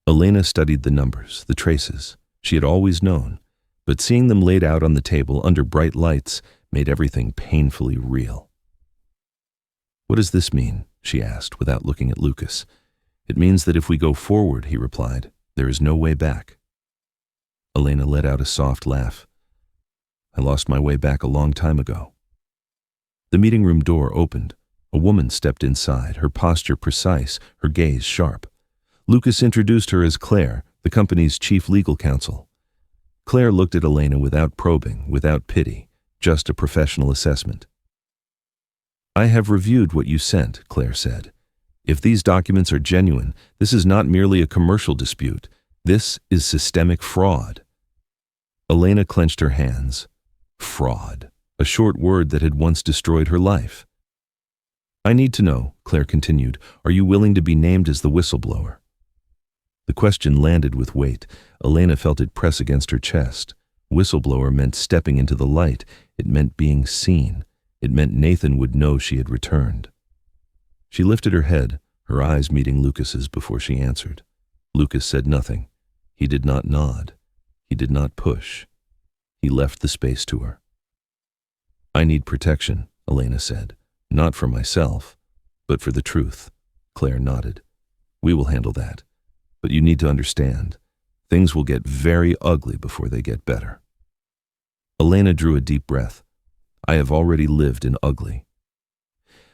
Elena studied the numbers, the traces. She had always known, but seeing them laid out on the table under bright lights made everything painfully real. "What does this mean?" she asked without looking at Lucas. "It means that if we go forward," he replied, "there is no way back." Elena let out a soft laugh. "I lost my way back a long time ago." The meeting room door opened. A woman stepped inside, her posture precise, her gaze sharp. Lucas introduced her as Claire, the company's chief legal counsel. Claire looked at Elena without probing, without pity, just a professional assessment. "I have reviewed what you sent," Claire said. "If these documents are genuine, this is not merely a commercial dispute. This is systemic fraud." Elena clenched her hands. Fraud, a short word that had once destroyed her life. "I need to know," Claire continued, "are you willing to be named as the whistleblower?" The question landed with weight. Elena felt it press against her chest. Whistleblower meant stepping into the light. It meant being seen. It meant Nathan would know she had returned. She lifted her head, her eyes meeting Lucas's before she answered. Lucas said nothing. He did not nod. He did not push. He left the space to her. "I need protection," Elena said. "Not for myself, but for the truth." Claire nodded. "We will handle that. But you need to understand, things will get very ugly before they get better." Elena drew a deep breath. "I have already lived in ugly."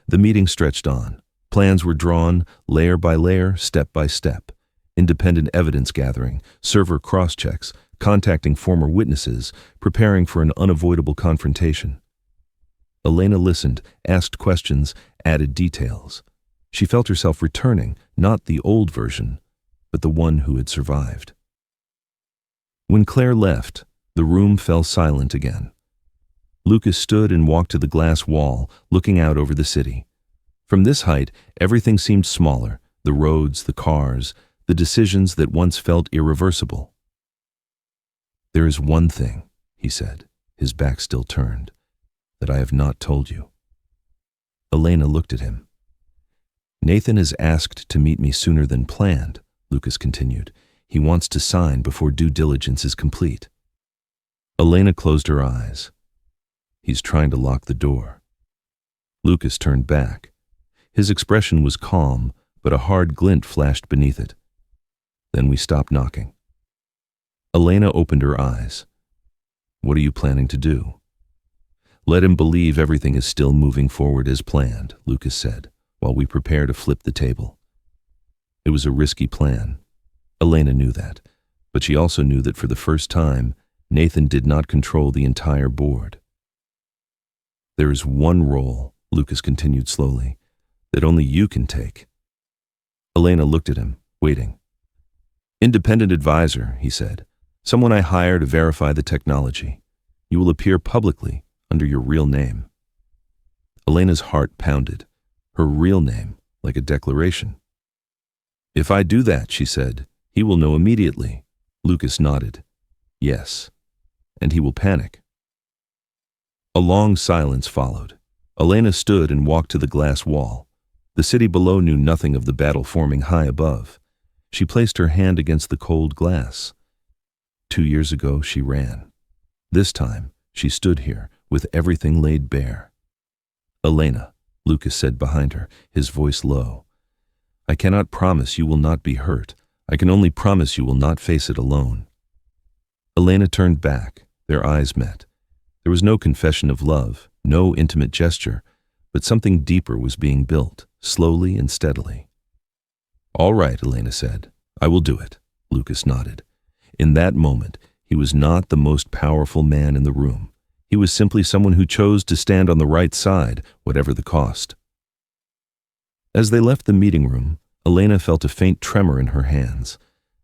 The meeting stretched on. Plans were drawn, layer by layer, step by step. Independent evidence gathering, server cross-checks, contacting former witnesses, preparing for an unavoidable confrontation. Elena listened, asked questions, added details. She felt herself returning, not the old version, but the one who had survived. When Claire left, the room fell silent again. Lucas stood and walked to the glass wall, looking out over the city. From this height, everything seemed smaller, the roads, the cars, the decisions that once felt irreversible. "There is one thing," he said, his back still turned, "that I have not told you." Elena looked at him. "Nathan has asked to meet me sooner than planned," Lucas continued. "He wants to sign before due diligence is complete." Elena closed her eyes. "He's trying to lock the door." Lucas turned back. His expression was calm, but a hard glint flashed beneath it. Then we stopped knocking. Elena opened her eyes. "What are you planning to do?" "Let him believe everything is still moving forward as planned," Lucas said, while we prepare to flip the table. It was a risky plan. Elena knew that, but she also knew that for the first time, Nathan did not control the entire board. "There is one role," Lucas continued slowly, "that only you can take." Elena looked at him, waiting. "Independent advisor," he said. "Someone I hire to verify the technology. You will appear publicly under your real name." Elena's heart pounded. Her real name, like a declaration. "If I do that," she said, He will know immediately. Lucas nodded. Yes. And he will panic. A long silence followed. Elena stood and walked to the glass wall. The city below knew nothing of the battle forming high above. She placed her hand against the cold glass. 2 years ago, she ran. This time, she stood here, with everything laid bare. Elena, Lucas said behind her, his voice low. I cannot promise you will not be hurt. I can only promise you will not face it alone. Elena turned back. Their eyes met. There was no confession of love, no intimate gesture, but something deeper was being built, slowly and steadily. All right, Elena said. I will do it. Lucas nodded. In that moment, he was not the most powerful man in the room. He was simply someone who chose to stand on the right side, whatever the cost. As they left the meeting room, Elena felt a faint tremor in her hands.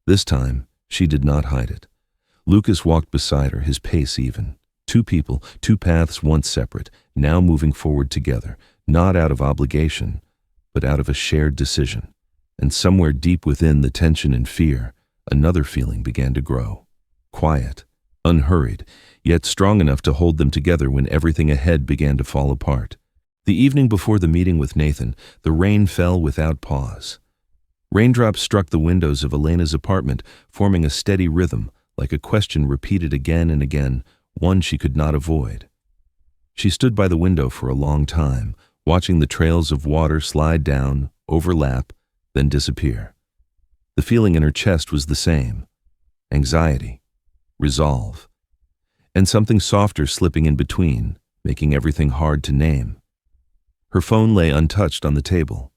This time, she did not hide it. Lucas walked beside her, his pace even. Two people, two paths once separate, now moving forward together, not out of obligation, but out of a shared decision. And somewhere deep within the tension and fear, another feeling began to grow. Quiet, unhurried, yet strong enough to hold them together when everything ahead began to fall apart. The evening before the meeting with Nathan, the rain fell without pause. Raindrops struck the windows of Elena's apartment, forming a steady rhythm, like a question repeated again and again, one she could not avoid. She stood by the window for a long time, watching the trails of water slide down, overlap, then disappear. The feeling in her chest was the same: anxiety, resolve, and something softer slipping in between, making everything hard to name. Her phone lay untouched on the table.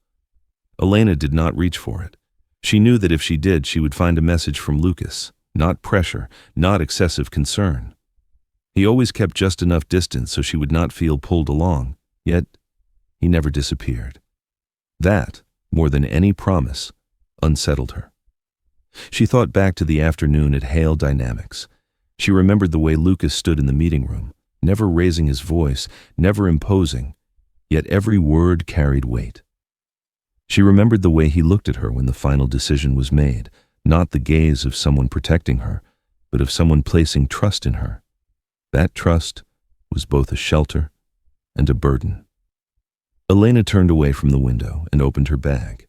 Elena did not reach for it. She knew that if she did, she would find a message from Lucas, not pressure, not excessive concern. He always kept just enough distance so she would not feel pulled along, yet he never disappeared. That, more than any promise, unsettled her. She thought back to the afternoon at Hale Dynamics. She remembered the way Lucas stood in the meeting room, never raising his voice, never imposing, yet every word carried weight. She remembered the way he looked at her when the final decision was made, not the gaze of someone protecting her, but of someone placing trust in her. That trust was both a shelter and a burden. Elena turned away from the window and opened her bag.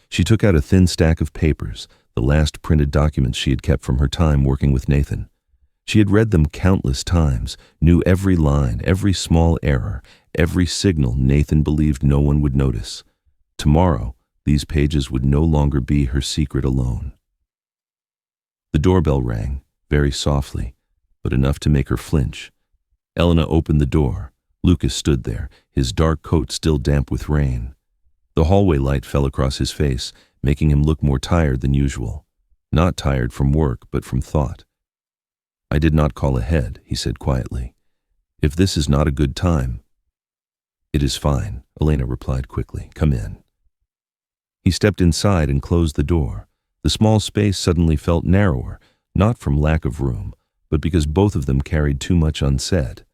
She took out a thin stack of papers, the last printed documents she had kept from her time working with Nathan. She had read them countless times, knew every line, every small error, every signal Nathan believed no one would notice. Tomorrow, these pages would no longer be her secret alone. The doorbell rang, very softly, but enough to make her flinch. Elena opened the door. Lucas stood there, his dark coat still damp with rain. The hallway light fell across his face, making him look more tired than usual. Not tired from work, but from thought. I did not call ahead, he said quietly. If this is not a good time. It is fine, Elena replied quickly. Come in. He stepped inside and closed the door. The small space suddenly felt narrower, not from lack of room, but because both of them carried too much unsaid.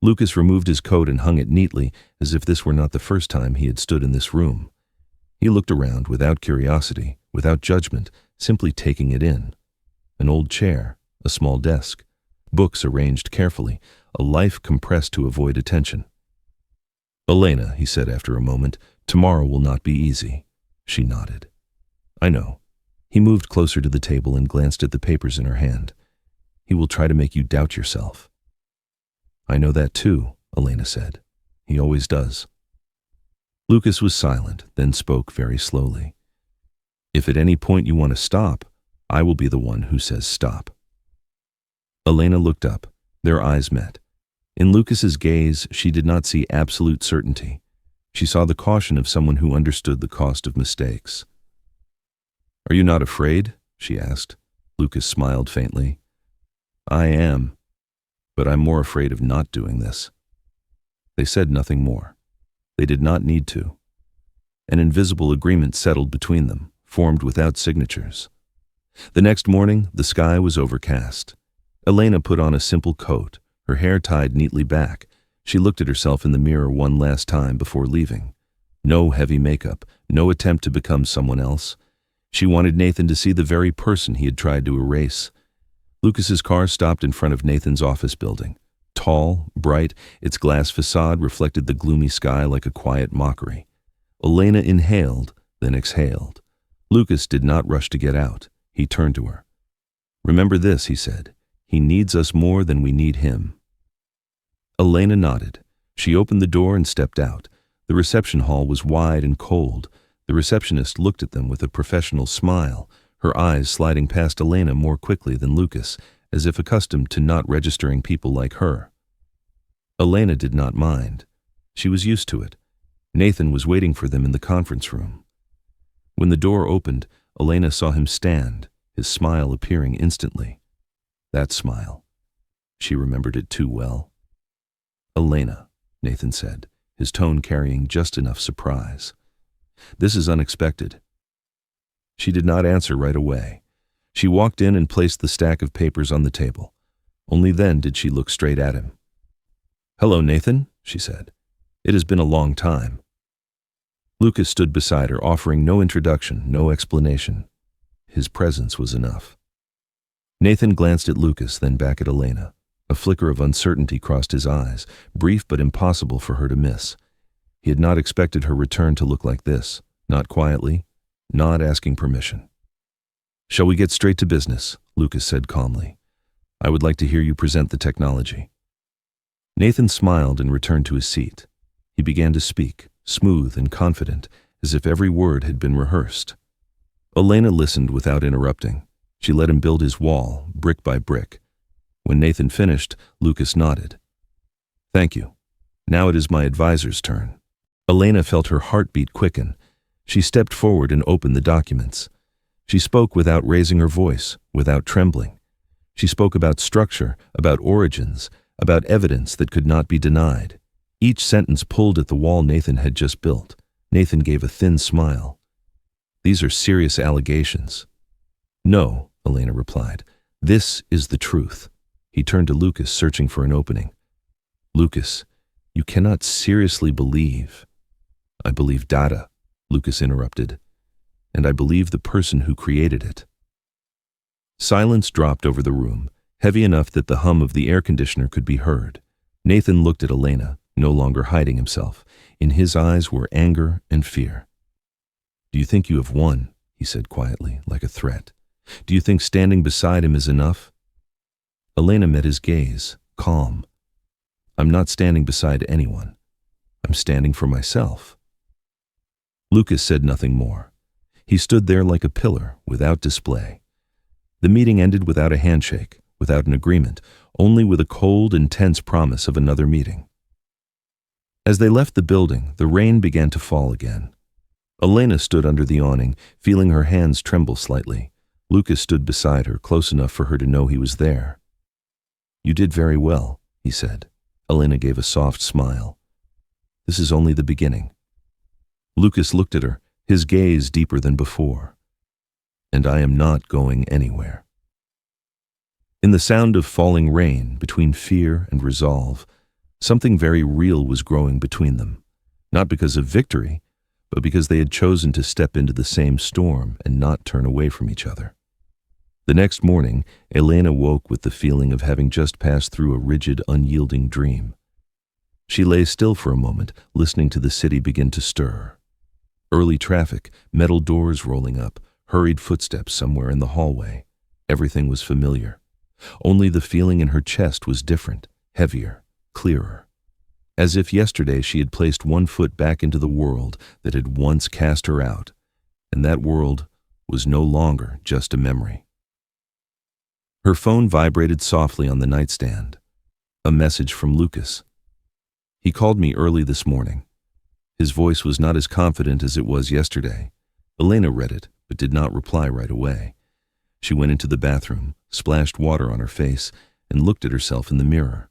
Lucas removed his coat and hung it neatly, as if this were not the first time he had stood in this room. He looked around without curiosity, without judgment, simply taking it in. An old chair, a small desk, books arranged carefully, a life compressed to avoid attention. Elena, he said after a moment, tomorrow will not be easy. She nodded. I know. He moved closer to the table and glanced at the papers in her hand. He will try to make you doubt yourself. I know that too, Elena said. He always does. Lucas was silent, then spoke very slowly. If at any point you want to stop, I will be the one who says stop. Elena looked up. Their eyes met. In Lucas's gaze, she did not see absolute certainty. She saw the caution of someone who understood the cost of mistakes. Are you not afraid? She asked. Lucas smiled faintly. I am, but I'm more afraid of not doing this. They said nothing more. They did not need to. An invisible agreement settled between them, formed without signatures. The next morning, the sky was overcast. Elena put on a simple coat, her hair tied neatly back. She looked at herself in the mirror one last time before leaving. No heavy makeup, no attempt to become someone else. She wanted Nathan to see the very person he had tried to erase. Lucas's car stopped in front of Nathan's office building. Tall, bright, its glass facade reflected the gloomy sky like a quiet mockery. Elena inhaled, then exhaled. Lucas did not rush to get out. He turned to her. "Remember this," he said. "He needs us more than we need him." Elena nodded. She opened the door and stepped out. The reception hall was wide and cold. The receptionist looked at them with a professional smile, her eyes sliding past Elena more quickly than Lucas, as if accustomed to not registering people like her. Elena did not mind. She was used to it. Nathan was waiting for them in the conference room. When the door opened, Elena saw him stand, his smile appearing instantly. That smile. She remembered it too well. "Elena," Nathan said, his tone carrying just enough surprise. "This is unexpected." She did not answer right away. She walked in and placed the stack of papers on the table. Only then did she look straight at him. "Hello, Nathan," she said. "It has been a long time." Lucas stood beside her, offering no introduction, no explanation. His presence was enough. Nathan glanced at Lucas, then back at Elena. A flicker of uncertainty crossed his eyes, brief but impossible for her to miss. He had not expected her return to look like this, not quietly, not asking permission. "Shall we get straight to business?" Lucas said calmly. "I would like to hear you present the technology." Nathan smiled and returned to his seat. He began to speak, smooth and confident, as if every word had been rehearsed. Elena listened without interrupting. She let him build his wall, brick by brick. When Nathan finished, Lucas nodded. "Thank you. Now it is my advisor's turn." Elena felt her heartbeat quicken. She stepped forward and opened the documents. She spoke without raising her voice, without trembling. She spoke about structure, about origins, about evidence that could not be denied. Each sentence pulled at the wall Nathan had just built. Nathan gave a thin smile. "These are serious allegations." "No," Elena replied. "This is the truth." He turned to Lucas, searching for an opening. "Lucas, you cannot seriously believe—" "I believe data," Lucas interrupted. "And I believe the person who created it." Silence dropped over the room, heavy enough that the hum of the air conditioner could be heard. Nathan looked at Elena, no longer hiding himself. In his eyes were anger and fear. "Do you think you have won?" he said quietly, like a threat. "Do you think standing beside him is enough?" Elena met his gaze, calm. "I'm not standing beside anyone. I'm standing for myself." Lucas said nothing more. He stood there like a pillar, without display. The meeting ended without a handshake, without an agreement, only with a cold, intense promise of another meeting. As they left the building, the rain began to fall again. Elena stood under the awning, feeling her hands tremble slightly. Lucas stood beside her, close enough for her to know he was there. "You did very well," he said. Elena gave a soft smile. "This is only the beginning." Lucas looked at her, his gaze deeper than before. "And I am not going anywhere." In the sound of falling rain, between fear and resolve, something very real was growing between them, not because of victory, but because they had chosen to step into the same storm and not turn away from each other. The next morning, Elena woke with the feeling of having just passed through a rigid, unyielding dream. She lay still for a moment, listening to the city begin to stir. Early traffic, metal doors rolling up, hurried footsteps somewhere in the hallway. Everything was familiar. Only the feeling in her chest was different, heavier, clearer. As if yesterday she had placed one foot back into the world that had once cast her out, and that world was no longer just a memory. Her phone vibrated softly on the nightstand. A message from Lucas. "He called me early this morning." His voice was not as confident as it was yesterday. Elena read it, but did not reply right away. She went into the bathroom, splashed water on her face, and looked at herself in the mirror.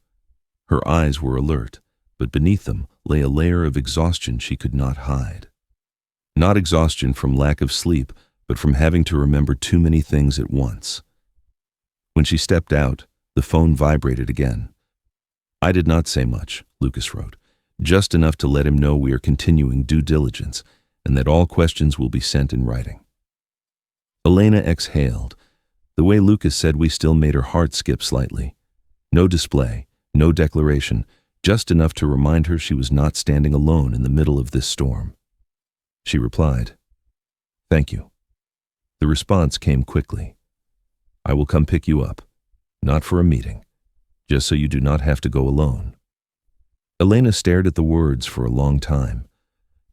Her eyes were alert, but beneath them lay a layer of exhaustion she could not hide. Not exhaustion from lack of sleep, but from having to remember too many things at once. When she stepped out, the phone vibrated again. "I did not say much," Lucas wrote, "just enough to let him know we are continuing due diligence and that all questions will be sent in writing." Elena exhaled. The way Lucas said we still made her heart skip slightly. No display, no declaration, just enough to remind her she was not standing alone in the middle of this storm. She replied, "Thank you." The response came quickly. "I will come pick you up, not for a meeting, just so you do not have to go alone." Elena stared at the words for a long time.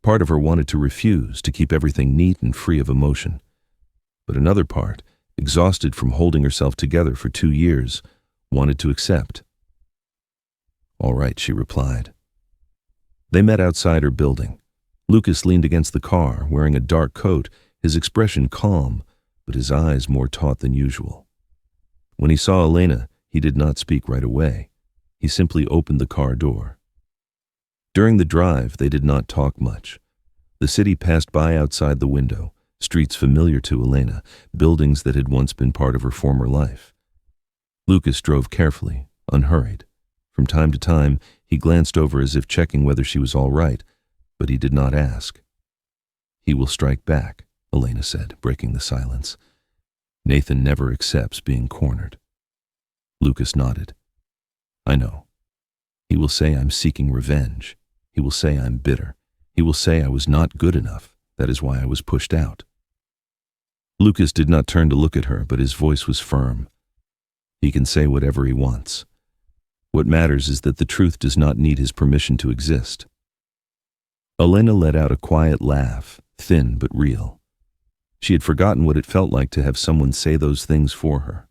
Part of her wanted to refuse, to keep everything neat and free of emotion. But another part, exhausted from holding herself together for 2 years, wanted to accept. "All right," she replied. They met outside her building. Lucas leaned against the car, wearing a dark coat, his expression calm, but his eyes more taut than usual. When he saw Elena, he did not speak right away. He simply opened the car door. During the drive, they did not talk much. The city passed by outside the window, streets familiar to Elena, buildings that had once been part of her former life. Lucas drove carefully, unhurried. From time to time, he glanced over as if checking whether she was all right, but he did not ask. "He will strike back," Elena said, breaking the silence. "Nathan never accepts being cornered." Lucas nodded. "I know. He will say I'm seeking revenge. He will say I'm bitter. He will say I was not good enough. That is why I was pushed out." Lucas did not turn to look at her, but his voice was firm. "He can say whatever he wants. What matters is that the truth does not need his permission to exist." Elena let out a quiet laugh, thin but real. She had forgotten what it felt like to have someone say those things for her.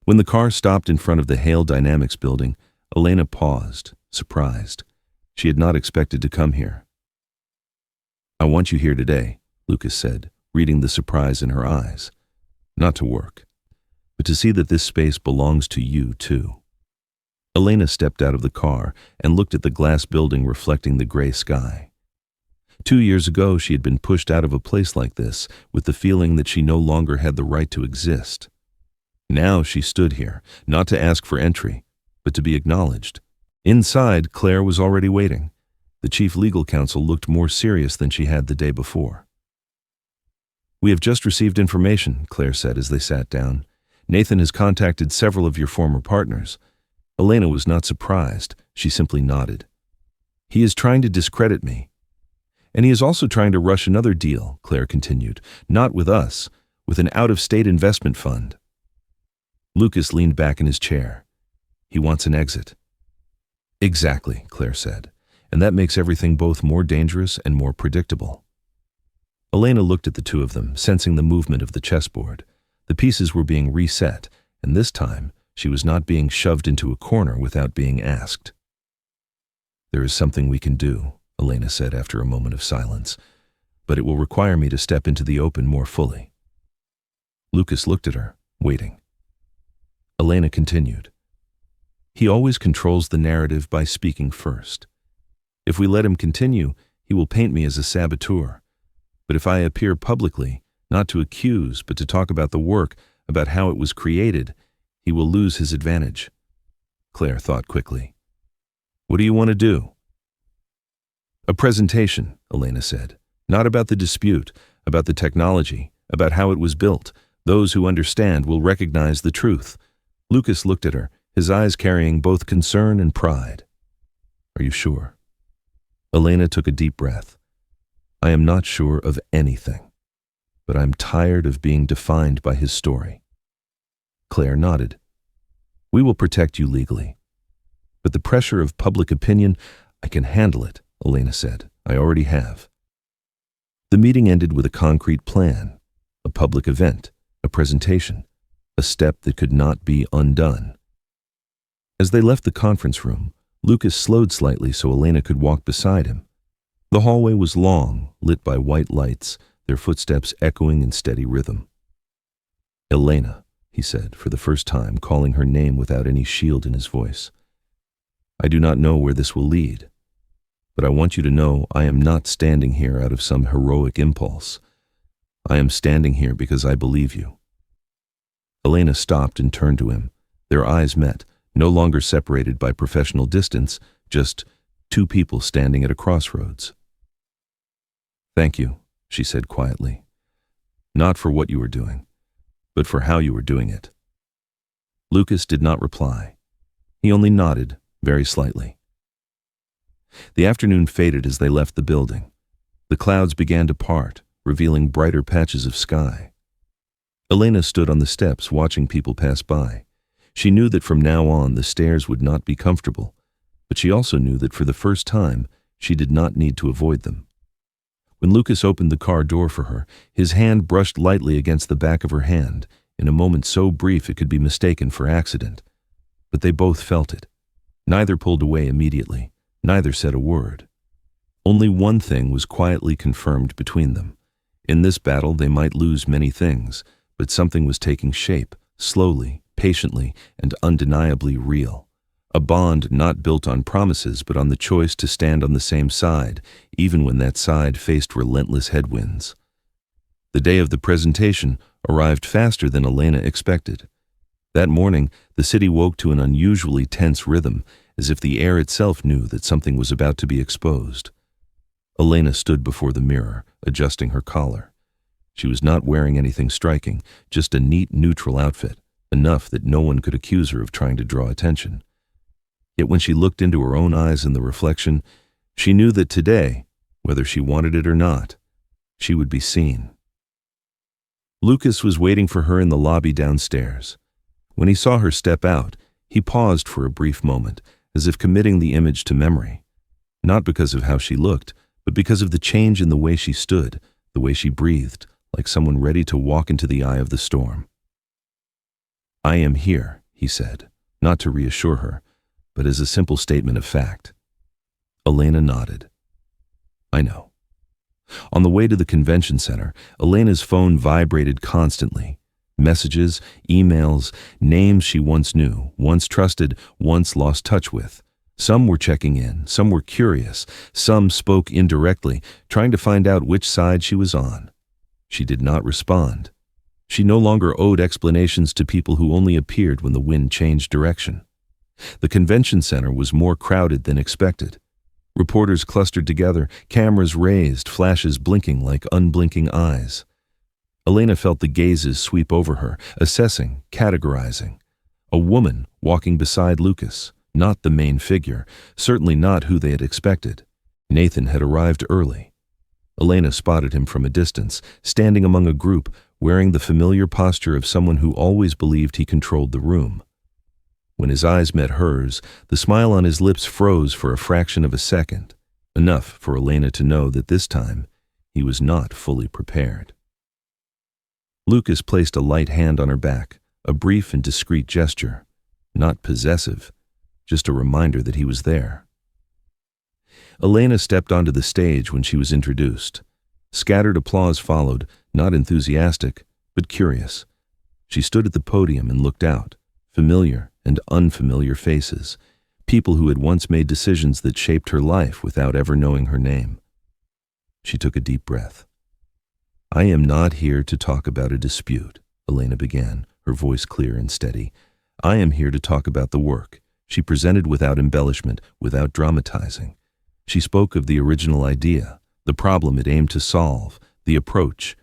When the car stopped in front of the Hale Dynamics building, Elena paused, surprised. She had not expected to come here. "I want you here today," Lucas said, reading the surprise in her eyes. "Not to work, but to see that this space belongs to you, too." Elena stepped out of the car and looked at the glass building reflecting the gray sky. 2 years ago, she had been pushed out of a place like this with the feeling that she no longer had the right to exist. Now she stood here, not to ask for entry, but to be acknowledged. Inside, Claire was already waiting. The chief legal counsel looked more serious than she had the day before. "We have just received information," Claire said as they sat down. "Nathan has contacted several of your former partners." Elena was not surprised. She simply nodded. "He is trying to discredit me. And he is also trying to rush another deal," Claire continued. "Not with us, with an out-of-state investment fund." Lucas leaned back in his chair. "He wants an exit." "Exactly," Claire said, "and that makes everything both more dangerous and more predictable." Elena looked at the two of them, sensing the movement of the chessboard. The pieces were being reset, and this time, she was not being shoved into a corner without being asked. "There is something we can do," Elena said after a moment of silence, "but it will require me to step into the open more fully." Lucas looked at her, waiting. Elena continued. "He always controls the narrative by speaking first. If we let him continue, he will paint me as a saboteur. But if I appear publicly, not to accuse, but to talk about the work, about how it was created, he will lose his advantage." Claire thought quickly. "What do you want to do?" "A presentation," Elena said. "Not about the dispute, about the technology, about how it was built. Those who understand will recognize the truth." Lucas looked at her, his eyes carrying both concern and pride. "Are you sure?" Elena took a deep breath. "I am not sure of anything, but I'm tired of being defined by his story." Claire nodded. "We will protect you legally. But the pressure of public opinion, I can handle it," Elena said. "I already have." The meeting ended with a concrete plan, a public event, a presentation, a step that could not be undone. As they left the conference room, Lucas slowed slightly so Elena could walk beside him. The hallway was long, lit by white lights, their footsteps echoing in steady rhythm. "Elena," he said, for the first time calling her name without any shield in his voice. "I do not know where this will lead, but I want you to know I am not standing here out of some heroic impulse. I am standing here because I believe you." Elena stopped and turned to him. Their eyes met, no longer separated by professional distance, just two people standing at a crossroads. "Thank you," she said quietly. not for what you were doing, but for how you were doing it. Lucas did not reply. He only nodded, very slightly. The afternoon faded as they left the building. The clouds began to part, revealing brighter patches of sky. Elena stood on the steps watching people pass by. She knew that from now on the stairs would not be comfortable, but she also knew that for the first time she did not need to avoid them. When Lucas opened the car door for her, his hand brushed lightly against the back of her hand, in a moment so brief it could be mistaken for accident. But they both felt it. Neither pulled away immediately. Neither said a word. Only one thing was quietly confirmed between them. In this battle they might lose many things, but something was taking shape, slowly, patiently, and undeniably real. A bond not built on promises but on the choice to stand on the same side, even when that side faced relentless headwinds. The day of the presentation arrived faster than Elena expected. That morning, the city woke to an unusually tense rhythm, as if the air itself knew that something was about to be exposed. Elena stood before the mirror, adjusting her collar. She was not wearing anything striking, just a neat, neutral outfit, enough that no one could accuse her of trying to draw attention. Yet when she looked into her own eyes in the reflection, she knew that today, whether she wanted it or not, she would be seen. Lucas was waiting for her in the lobby downstairs. When he saw her step out, he paused for a brief moment, as if committing the image to memory. Not because of how she looked, but because of the change in the way she stood, the way she breathed, like someone ready to walk into the eye of the storm. "I am here," he said, not to reassure her, but as a simple statement of fact. Elena nodded. "I know." On the way to the convention center, Elena's phone vibrated constantly. Messages, emails, names she once knew, once trusted, once lost touch with. Some were checking in, some were curious, some spoke indirectly, trying to find out which side she was on. She did not respond. She no longer owed explanations to people who only appeared when the wind changed direction. The convention center was more crowded than expected. Reporters clustered together, cameras raised, flashes blinking like unblinking eyes. Elena felt the gazes sweep over her, assessing, categorizing. A woman walking beside Lucas, not the main figure, certainly not who they had expected. Nathan had arrived early. Elena spotted him from a distance, standing among a group, wearing the familiar posture of someone who always believed he controlled the room. When his eyes met hers, the smile on his lips froze for a fraction of a second, enough for Elena to know that this time he was not fully prepared. Lucas placed a light hand on her back, a brief and discreet gesture, not possessive, just a reminder that he was there. Elena stepped onto the stage when she was introduced. Scattered applause followed, not enthusiastic, but curious. She stood at the podium and looked out, familiar and unfamiliar faces, people who had once made decisions that shaped her life without ever knowing her name. She took a deep breath. "I am not here to talk about a dispute," Elena began, her voice clear and steady. "I am here to talk about the work." She presented without embellishment, without dramatizing. She spoke of the original idea, the problem it aimed to solve, the approach.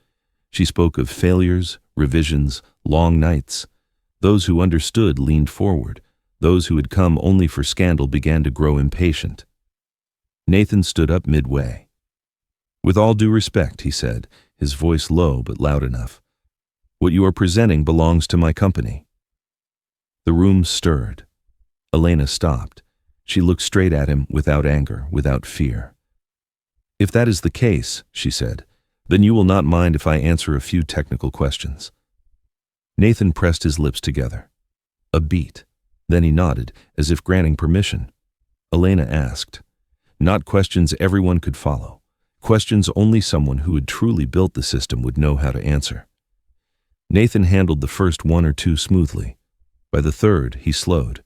She spoke of failures, revisions, long nights. Those who understood leaned forward. Those who had come only for scandal began to grow impatient. Nathan stood up midway. "With all due respect," he said, his voice low but loud enough, "what you are presenting belongs to my company." The room stirred. Elena stopped. She looked straight at him without anger, without fear. "If that is the case," she said, "then you will not mind if I answer a few technical questions." Nathan pressed his lips together. A beat. Then he nodded, as if granting permission. Elena asked. Not questions everyone could follow. Questions only someone who had truly built the system would know how to answer. Nathan handled the first one or two smoothly. By the third, he slowed.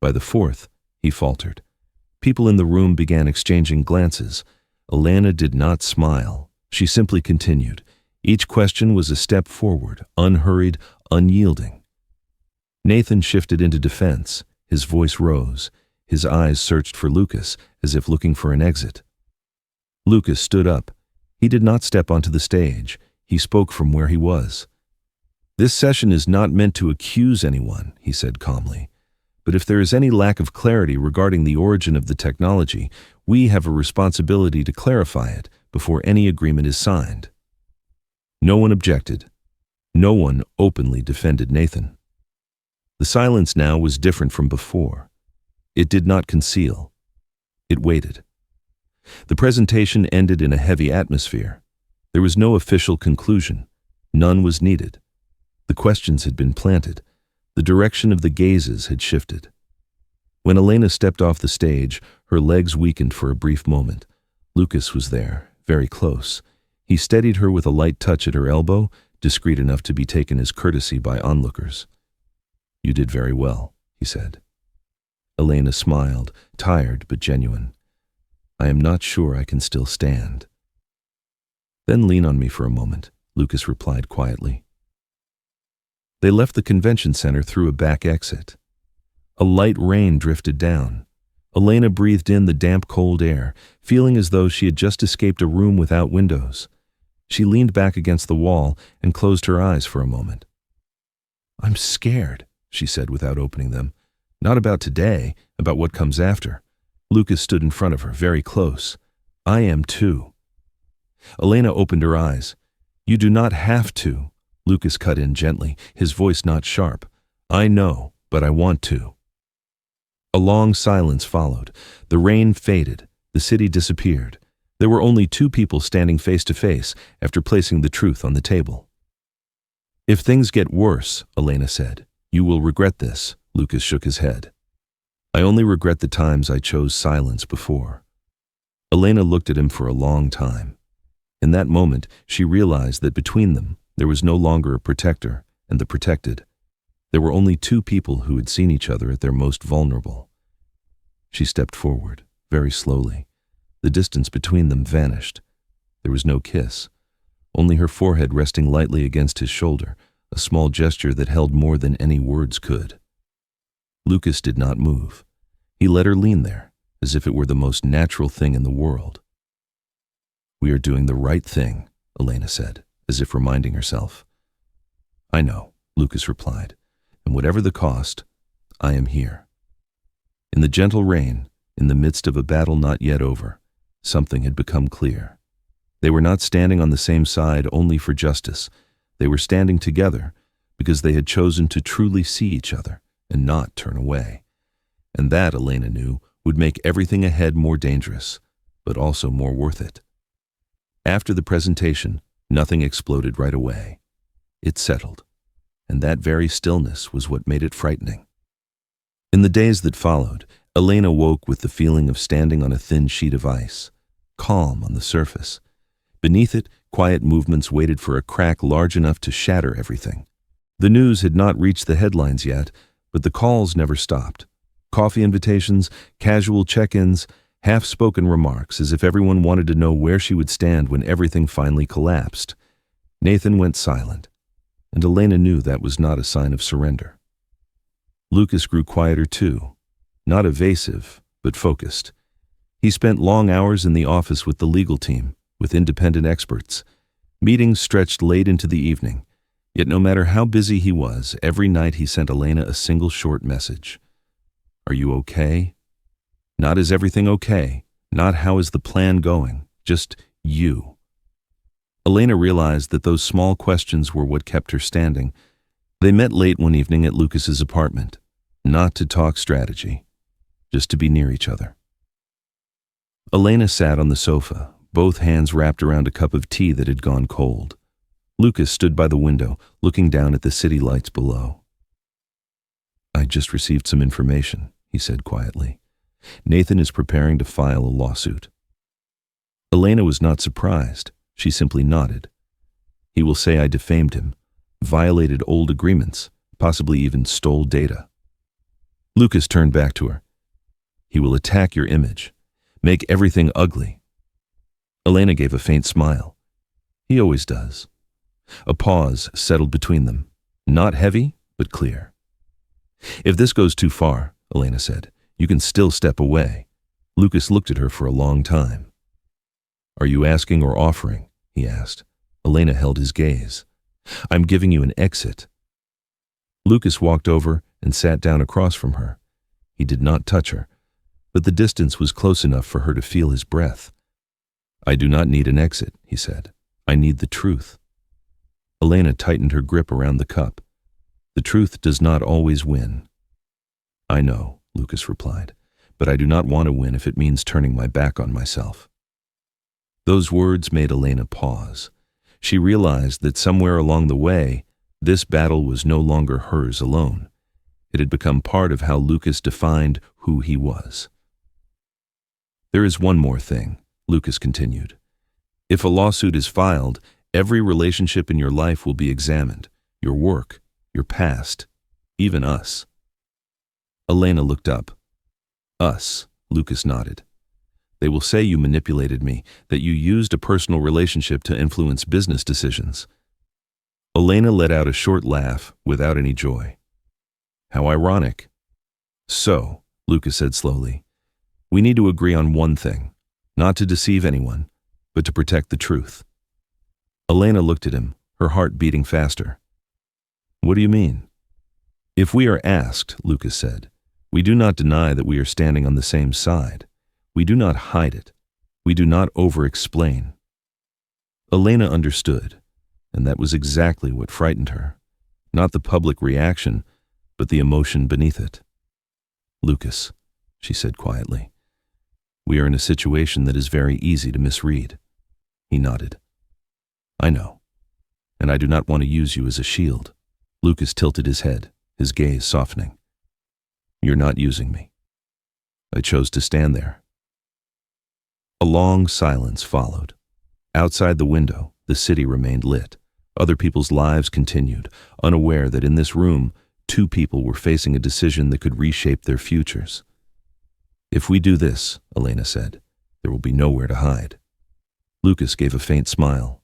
By the fourth, he faltered. People in the room began exchanging glances. Elena did not smile. She simply continued. Each question was a step forward, unhurried, unyielding. Nathan shifted into defense. His voice rose. His eyes searched for Lucas, as if looking for an exit. Lucas stood up. He did not step onto the stage. He spoke from where he was. "This session is not meant to accuse anyone," he said calmly. "But if there is any lack of clarity regarding the origin of the technology, we have a responsibility to clarify it before any agreement is signed." No one objected. No one openly defended Nathan. The silence now was different from before. It did not conceal. It waited. The presentation ended in a heavy atmosphere. There was no official conclusion. None was needed. The questions had been planted. The direction of the gazes had shifted. When Elena stepped off the stage, her legs weakened for a brief moment. Lucas was there, very close. He steadied her with a light touch at her elbow, discreet enough to be taken as courtesy by onlookers. "You did very well," he said. Elena smiled, tired but genuine. "I am not sure I can still stand." "Then lean on me for a moment," Lucas replied quietly. They left the convention center through a back exit. A light rain drifted down. Elena breathed in the damp, cold air, feeling as though she had just escaped a room without windows. She leaned back against the wall and closed her eyes for a moment. "I'm scared," she said without opening them. "Not about today, about what comes after." Lucas stood in front of her, very close. "I am too." Elena opened her eyes. "You do not have to," Lucas cut in gently, his voice not sharp. "I know, but I want to." A long silence followed. The rain faded. The city disappeared. There were only two people standing face to face after placing the truth on the table. "If things get worse," Elena said, "you will regret this." Lucas shook his head. "I only regret the times I chose silence before." Elena looked at him for a long time. In that moment, she realized that between them, there was no longer a protector and the protected. There were only two people who had seen each other at their most vulnerable. She stepped forward, very slowly. The distance between them vanished. There was no kiss, only her forehead resting lightly against his shoulder, a small gesture that held more than any words could. Lucas did not move. He let her lean there, as if it were the most natural thing in the world. "We are doing the right thing," Elena said, as if reminding herself. "I know," Lucas replied, "and whatever the cost, I am here." In the gentle rain, in the midst of a battle not yet over, something had become clear. They were not standing on the same side only for justice. They were standing together because they had chosen to truly see each other and not turn away. And that, Elena knew, would make everything ahead more dangerous, but also more worth it. After the presentation, nothing exploded right away. It settled, and that very stillness was what made it frightening. In the days that followed, Elena woke with the feeling of standing on a thin sheet of ice, calm on the surface. Beneath it, quiet movements waited for a crack large enough to shatter everything. The news had not reached the headlines yet, but the calls never stopped. Coffee invitations, casual check-ins, half-spoken remarks, as if everyone wanted to know where she would stand when everything finally collapsed. Nathan went silent, and Elena knew that was not a sign of surrender. Lucas grew quieter too, not evasive, but focused. He spent long hours in the office with the legal team, with independent experts. Meetings stretched late into the evening, yet no matter how busy he was, every night he sent Elena a single short message. "Are you okay?" Not "is everything okay?" Not "how is the plan going?" Just "you." Elena realized that those small questions were what kept her standing. They met late one evening at Lucas's apartment, not to talk strategy, just to be near each other. Elena sat on the sofa, both hands wrapped around a cup of tea that had gone cold. Lucas stood by the window, looking down at the city lights below. "I just received some information," he said quietly. "Nathan is preparing to file a lawsuit." Elena was not surprised. She simply nodded. "He will say I defamed him, violated old agreements, possibly even stole data." Lucas turned back to her. "He will attack your image, make everything ugly." Elena gave a faint smile. "He always does." A pause settled between them, not heavy, but clear. "If this goes too far," Elena said, "you can still step away." Lucas looked at her for a long time. "Are you asking or offering?" he asked. Elena held his gaze. I'm giving you an exit. Lucas walked over and sat down across from her. He did not touch her, but the distance was close enough for her to feel his breath. I do not need an exit, he said. I need the truth. Elena tightened her grip around the cup. The truth does not always win. I know, Lucas replied, but I do not want to win if it means turning my back on myself. Those words made Elena pause. She realized that somewhere along the way, this battle was no longer hers alone. It had become part of how Lucas defined who he was. There is one more thing, Lucas continued. If a lawsuit is filed, every relationship in your life will be examined. Your work, your past, even us. Elena looked up. Us, Lucas nodded. They will say you manipulated me, that you used a personal relationship to influence business decisions. Elena let out a short laugh without any joy. How ironic. So, Lucas said slowly, we need to agree on one thing, not to deceive anyone, but to protect the truth. Elena looked at him, her heart beating faster. What do you mean? If we are asked, Lucas said, we do not deny that we are standing on the same side. We do not hide it. We do not over-explain. Elena understood, and that was exactly what frightened her. Not the public reaction, but the emotion beneath it. Lucas, she said quietly, we are in a situation that is very easy to misread. He nodded. I know, and I do not want to use you as a shield. Lucas tilted his head, his gaze softening. You're not using me. I chose to stand there. A long silence followed. Outside the window, the city remained lit. Other people's lives continued, unaware that in this room, two people were facing a decision that could reshape their futures. If we do this, Elena said, there will be nowhere to hide. Lucas gave a faint smile.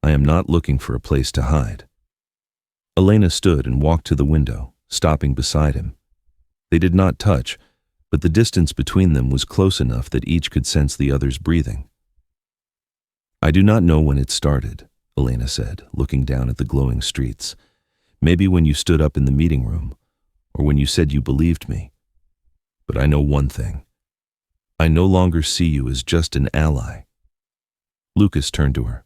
I am not looking for a place to hide. Elena stood and walked to the window, stopping beside him. They did not touch, but the distance between them was close enough that each could sense the other's breathing. I do not know when it started, Elena said, looking down at the glowing streets. Maybe when you stood up in the meeting room, or when you said you believed me. But I know one thing. I no longer see you as just an ally. Lucas turned to her.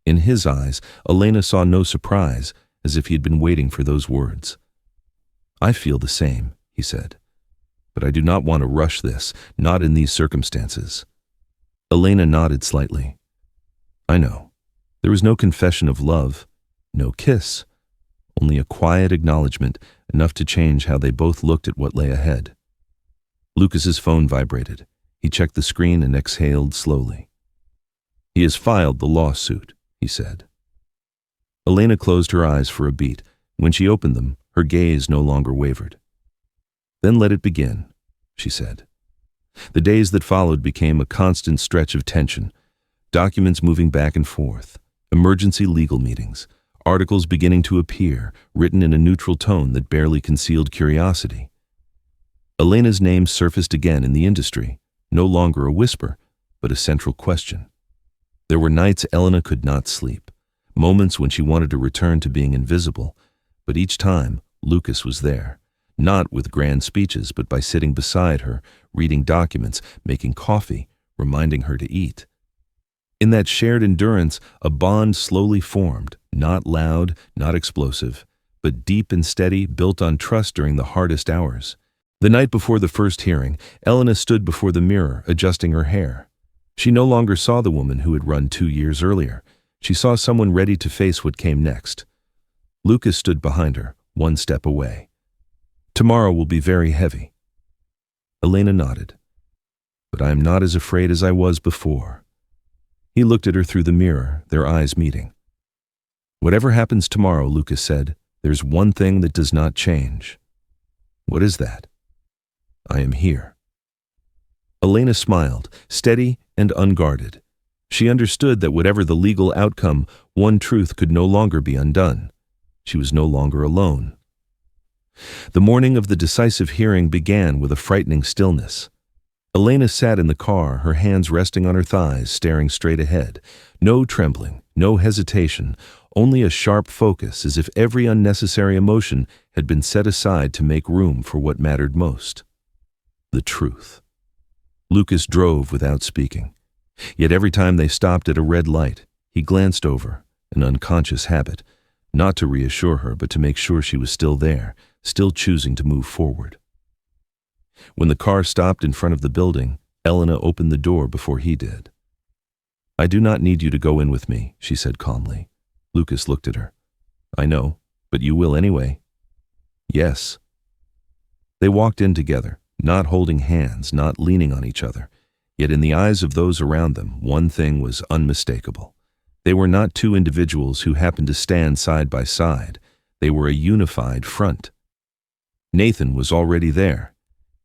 In his eyes, Elena saw no surprise, as if he had been waiting for those words. I feel the same, he said. But I do not want to rush this, not in these circumstances. Elena nodded slightly. I know. There was no confession of love, no kiss, only a quiet acknowledgement, enough to change how they both looked at what lay ahead. Lucas's phone vibrated. He checked the screen and exhaled slowly. He has filed the lawsuit, he said. Elena closed her eyes for a beat. When she opened them, her gaze no longer wavered. Then let it begin, she said. The days that followed became a constant stretch of tension, documents moving back and forth, emergency legal meetings, articles beginning to appear, written in a neutral tone that barely concealed curiosity. Elena's name surfaced again in the industry, no longer a whisper, but a central question. There were nights Elena could not sleep, moments when she wanted to return to being invisible, but each time Lucas was there. Not with grand speeches, but by sitting beside her, reading documents, making coffee, reminding her to eat. In that shared endurance, a bond slowly formed, not loud, not explosive, but deep and steady, built on trust during the hardest hours. The night before the first hearing, Elena stood before the mirror, adjusting her hair. She no longer saw the woman who had run 2 years earlier. She saw someone ready to face what came next. Lucas stood behind her, one step away. Tomorrow will be very heavy. Elena nodded. But I am not as afraid as I was before. He looked at her through the mirror, their eyes meeting. Whatever happens tomorrow, Lucas said, there's one thing that does not change. What is that? I am here. Elena smiled, steady and unguarded. She understood that whatever the legal outcome, one truth could no longer be undone. She was no longer alone. The morning of the decisive hearing began with a frightening stillness. Elena sat in the car, her hands resting on her thighs, staring straight ahead. No trembling, No hesitation, only a sharp focus, as if every unnecessary emotion had been set aside to make room for what mattered most. The truth. Lucas drove without speaking. Yet every time they stopped at a red light, he glanced over, an unconscious habit, not to reassure her but to make sure she was still there, still choosing to move forward. When the car stopped in front of the building, Elena opened the door before he did. "I do not need you to go in with me," she said calmly. Lucas looked at her. "I know, but you will anyway." "Yes." They walked in together, not holding hands, not leaning on each other. Yet in the eyes of those around them, one thing was unmistakable. They were not two individuals who happened to stand side by side. They were a unified front. Nathan was already there.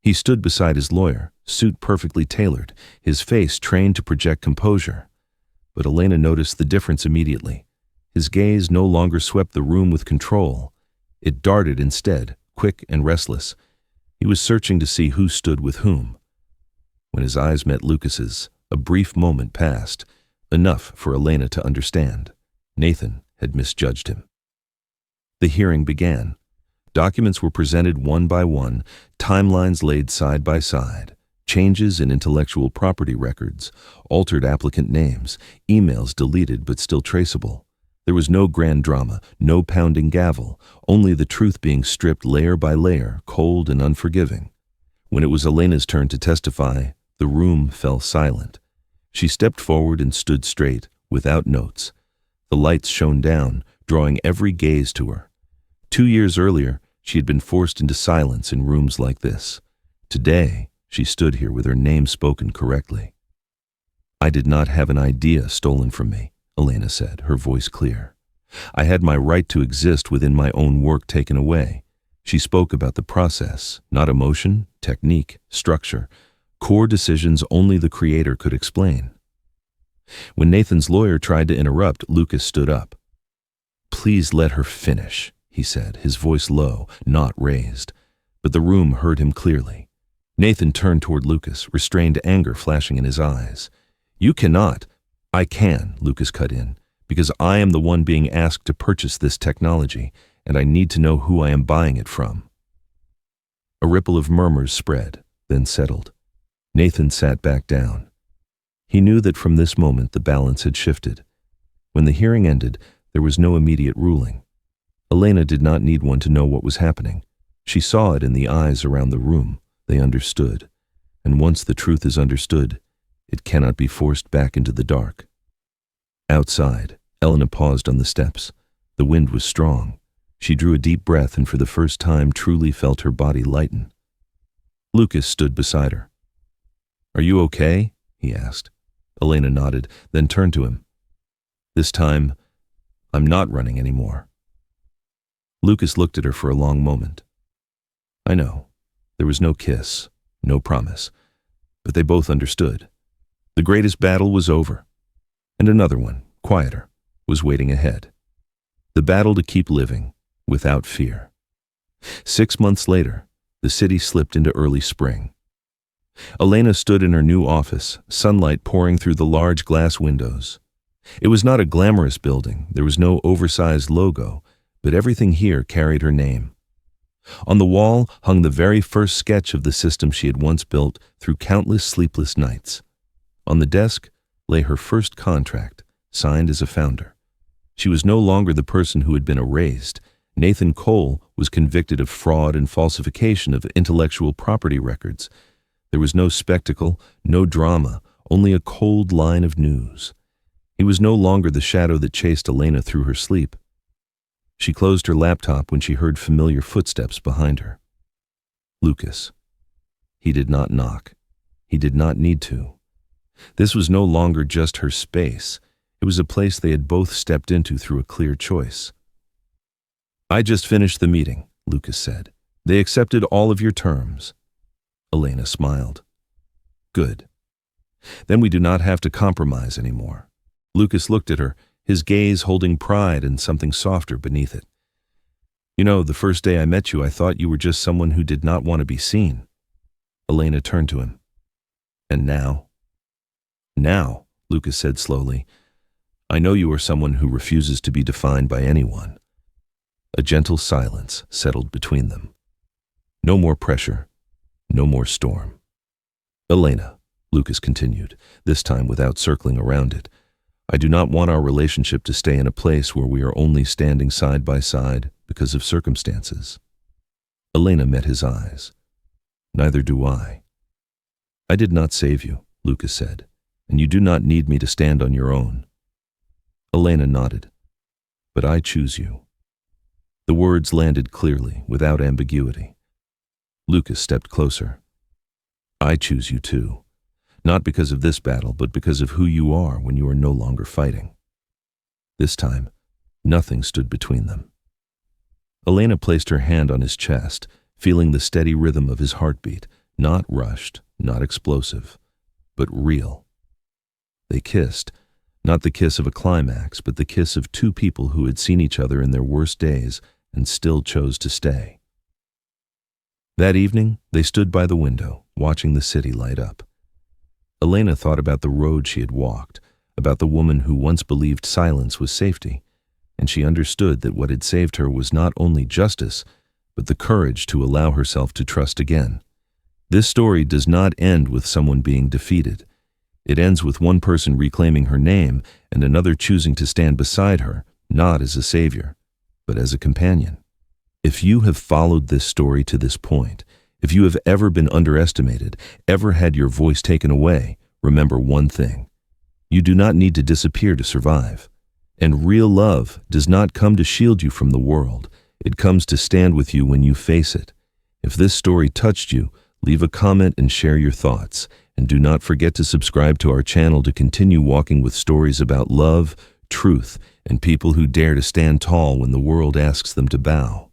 He stood beside his lawyer, suit perfectly tailored, his face trained to project composure. But Elena noticed the difference immediately. His gaze no longer swept the room with control. It darted instead, quick and restless. He was searching to see who stood with whom. When his eyes met Lucas's, a brief moment passed, enough for Elena to understand. Nathan had misjudged him. The hearing began. Documents were presented one by one, timelines laid side by side, changes in intellectual property records, altered applicant names, emails deleted but still traceable. There was no grand drama, no pounding gavel, only the truth being stripped layer by layer, cold and unforgiving. When it was Elena's turn to testify, the room fell silent. She stepped forward and stood straight, without notes. The lights shone down, drawing every gaze to her. 2 years earlier, she had been forced into silence in rooms like this. Today, she stood here with her name spoken correctly. "I did not have an idea stolen from me," Elena said, her voice clear. "I had my right to exist within my own work taken away." She spoke about the process, not emotion, technique, structure, core decisions only the creator could explain. When Nathan's lawyer tried to interrupt, Lucas stood up. "Please let her finish," he said, his voice low, not raised. But the room heard him clearly. Nathan turned toward Lucas, restrained anger flashing in his eyes. "You cannot." "I can," Lucas cut in, "because I am the one being asked to purchase this technology, and I need to know who I am buying it from." A ripple of murmurs spread, then settled. Nathan sat back down. He knew that from this moment the balance had shifted. When the hearing ended, there was no immediate ruling. Elena did not need one to know what was happening. She saw it in the eyes around the room. They understood. And once the truth is understood, it cannot be forced back into the dark. Outside, Elena paused on the steps. The wind was strong. She drew a deep breath and for the first time truly felt her body lighten. Lucas stood beside her. "Are you okay?" he asked. Elena nodded, then turned to him. "This time, I'm not running anymore." Lucas looked at her for a long moment. I know. There was no kiss, no promise, but they both understood. The greatest battle was over, and another one, quieter, was waiting ahead. The battle to keep living, without fear. 6 months later, the city slipped into early spring. Elena stood in her new office, sunlight pouring through the large glass windows. It was not a glamorous building, there was no oversized logo, but everything here carried her name. On the wall hung the very first sketch of the system she had once built through countless sleepless nights. On the desk lay her first contract, signed as a founder. She was no longer the person who had been erased. Nathan Cole was convicted of fraud and falsification of intellectual property records. There was no spectacle, no drama, only a cold line of news. He was no longer the shadow that chased Elena through her sleep. She closed her laptop when she heard familiar footsteps behind her. Lucas. He did not knock. He did not need to. This was no longer just her space. It was a place they had both stepped into through a clear choice. "I just finished the meeting," Lucas said. "They accepted all of your terms." Elena smiled. "Good. Then we do not have to compromise anymore." Lucas looked at her, his gaze holding pride and something softer beneath it. "You know, the first day I met you, I thought you were just someone who did not want to be seen." Elena turned to him. "And now?" "Now," Lucas said slowly, I know you are someone who refuses to be defined by anyone. A gentle silence settled between them. No more pressure, no more storm. Elena, Lucas continued, this time without circling around it, I do not want our relationship to stay in a place where we are only standing side by side because of circumstances. Elena met his eyes. Neither do I. I did not save you, Lucas said, and you do not need me to stand on your own. Elena nodded. But I choose you. The words landed clearly, without ambiguity. Lucas stepped closer. I choose you too. Not because of this battle, but because of who you are when you are no longer fighting. This time, nothing stood between them. Elena placed her hand on his chest, feeling the steady rhythm of his heartbeat, not rushed, not explosive, but real. They kissed, not the kiss of a climax, but the kiss of two people who had seen each other in their worst days and still chose to stay. That evening, they stood by the window, watching the city light up. Elena thought about the road she had walked, about the woman who once believed silence was safety, and she understood that what had saved her was not only justice, but the courage to allow herself to trust again. This story does not end with someone being defeated. It ends with one person reclaiming her name and another choosing to stand beside her, not as a savior, but as a companion. If you have followed this story to this point, if you have ever been underestimated, ever had your voice taken away, remember one thing. You do not need to disappear to survive. And real love does not come to shield you from the world. It comes to stand with you when you face it. If this story touched you, leave a comment and share your thoughts. And do not forget to subscribe to our channel to continue walking with stories about love, truth, and people who dare to stand tall when the world asks them to bow.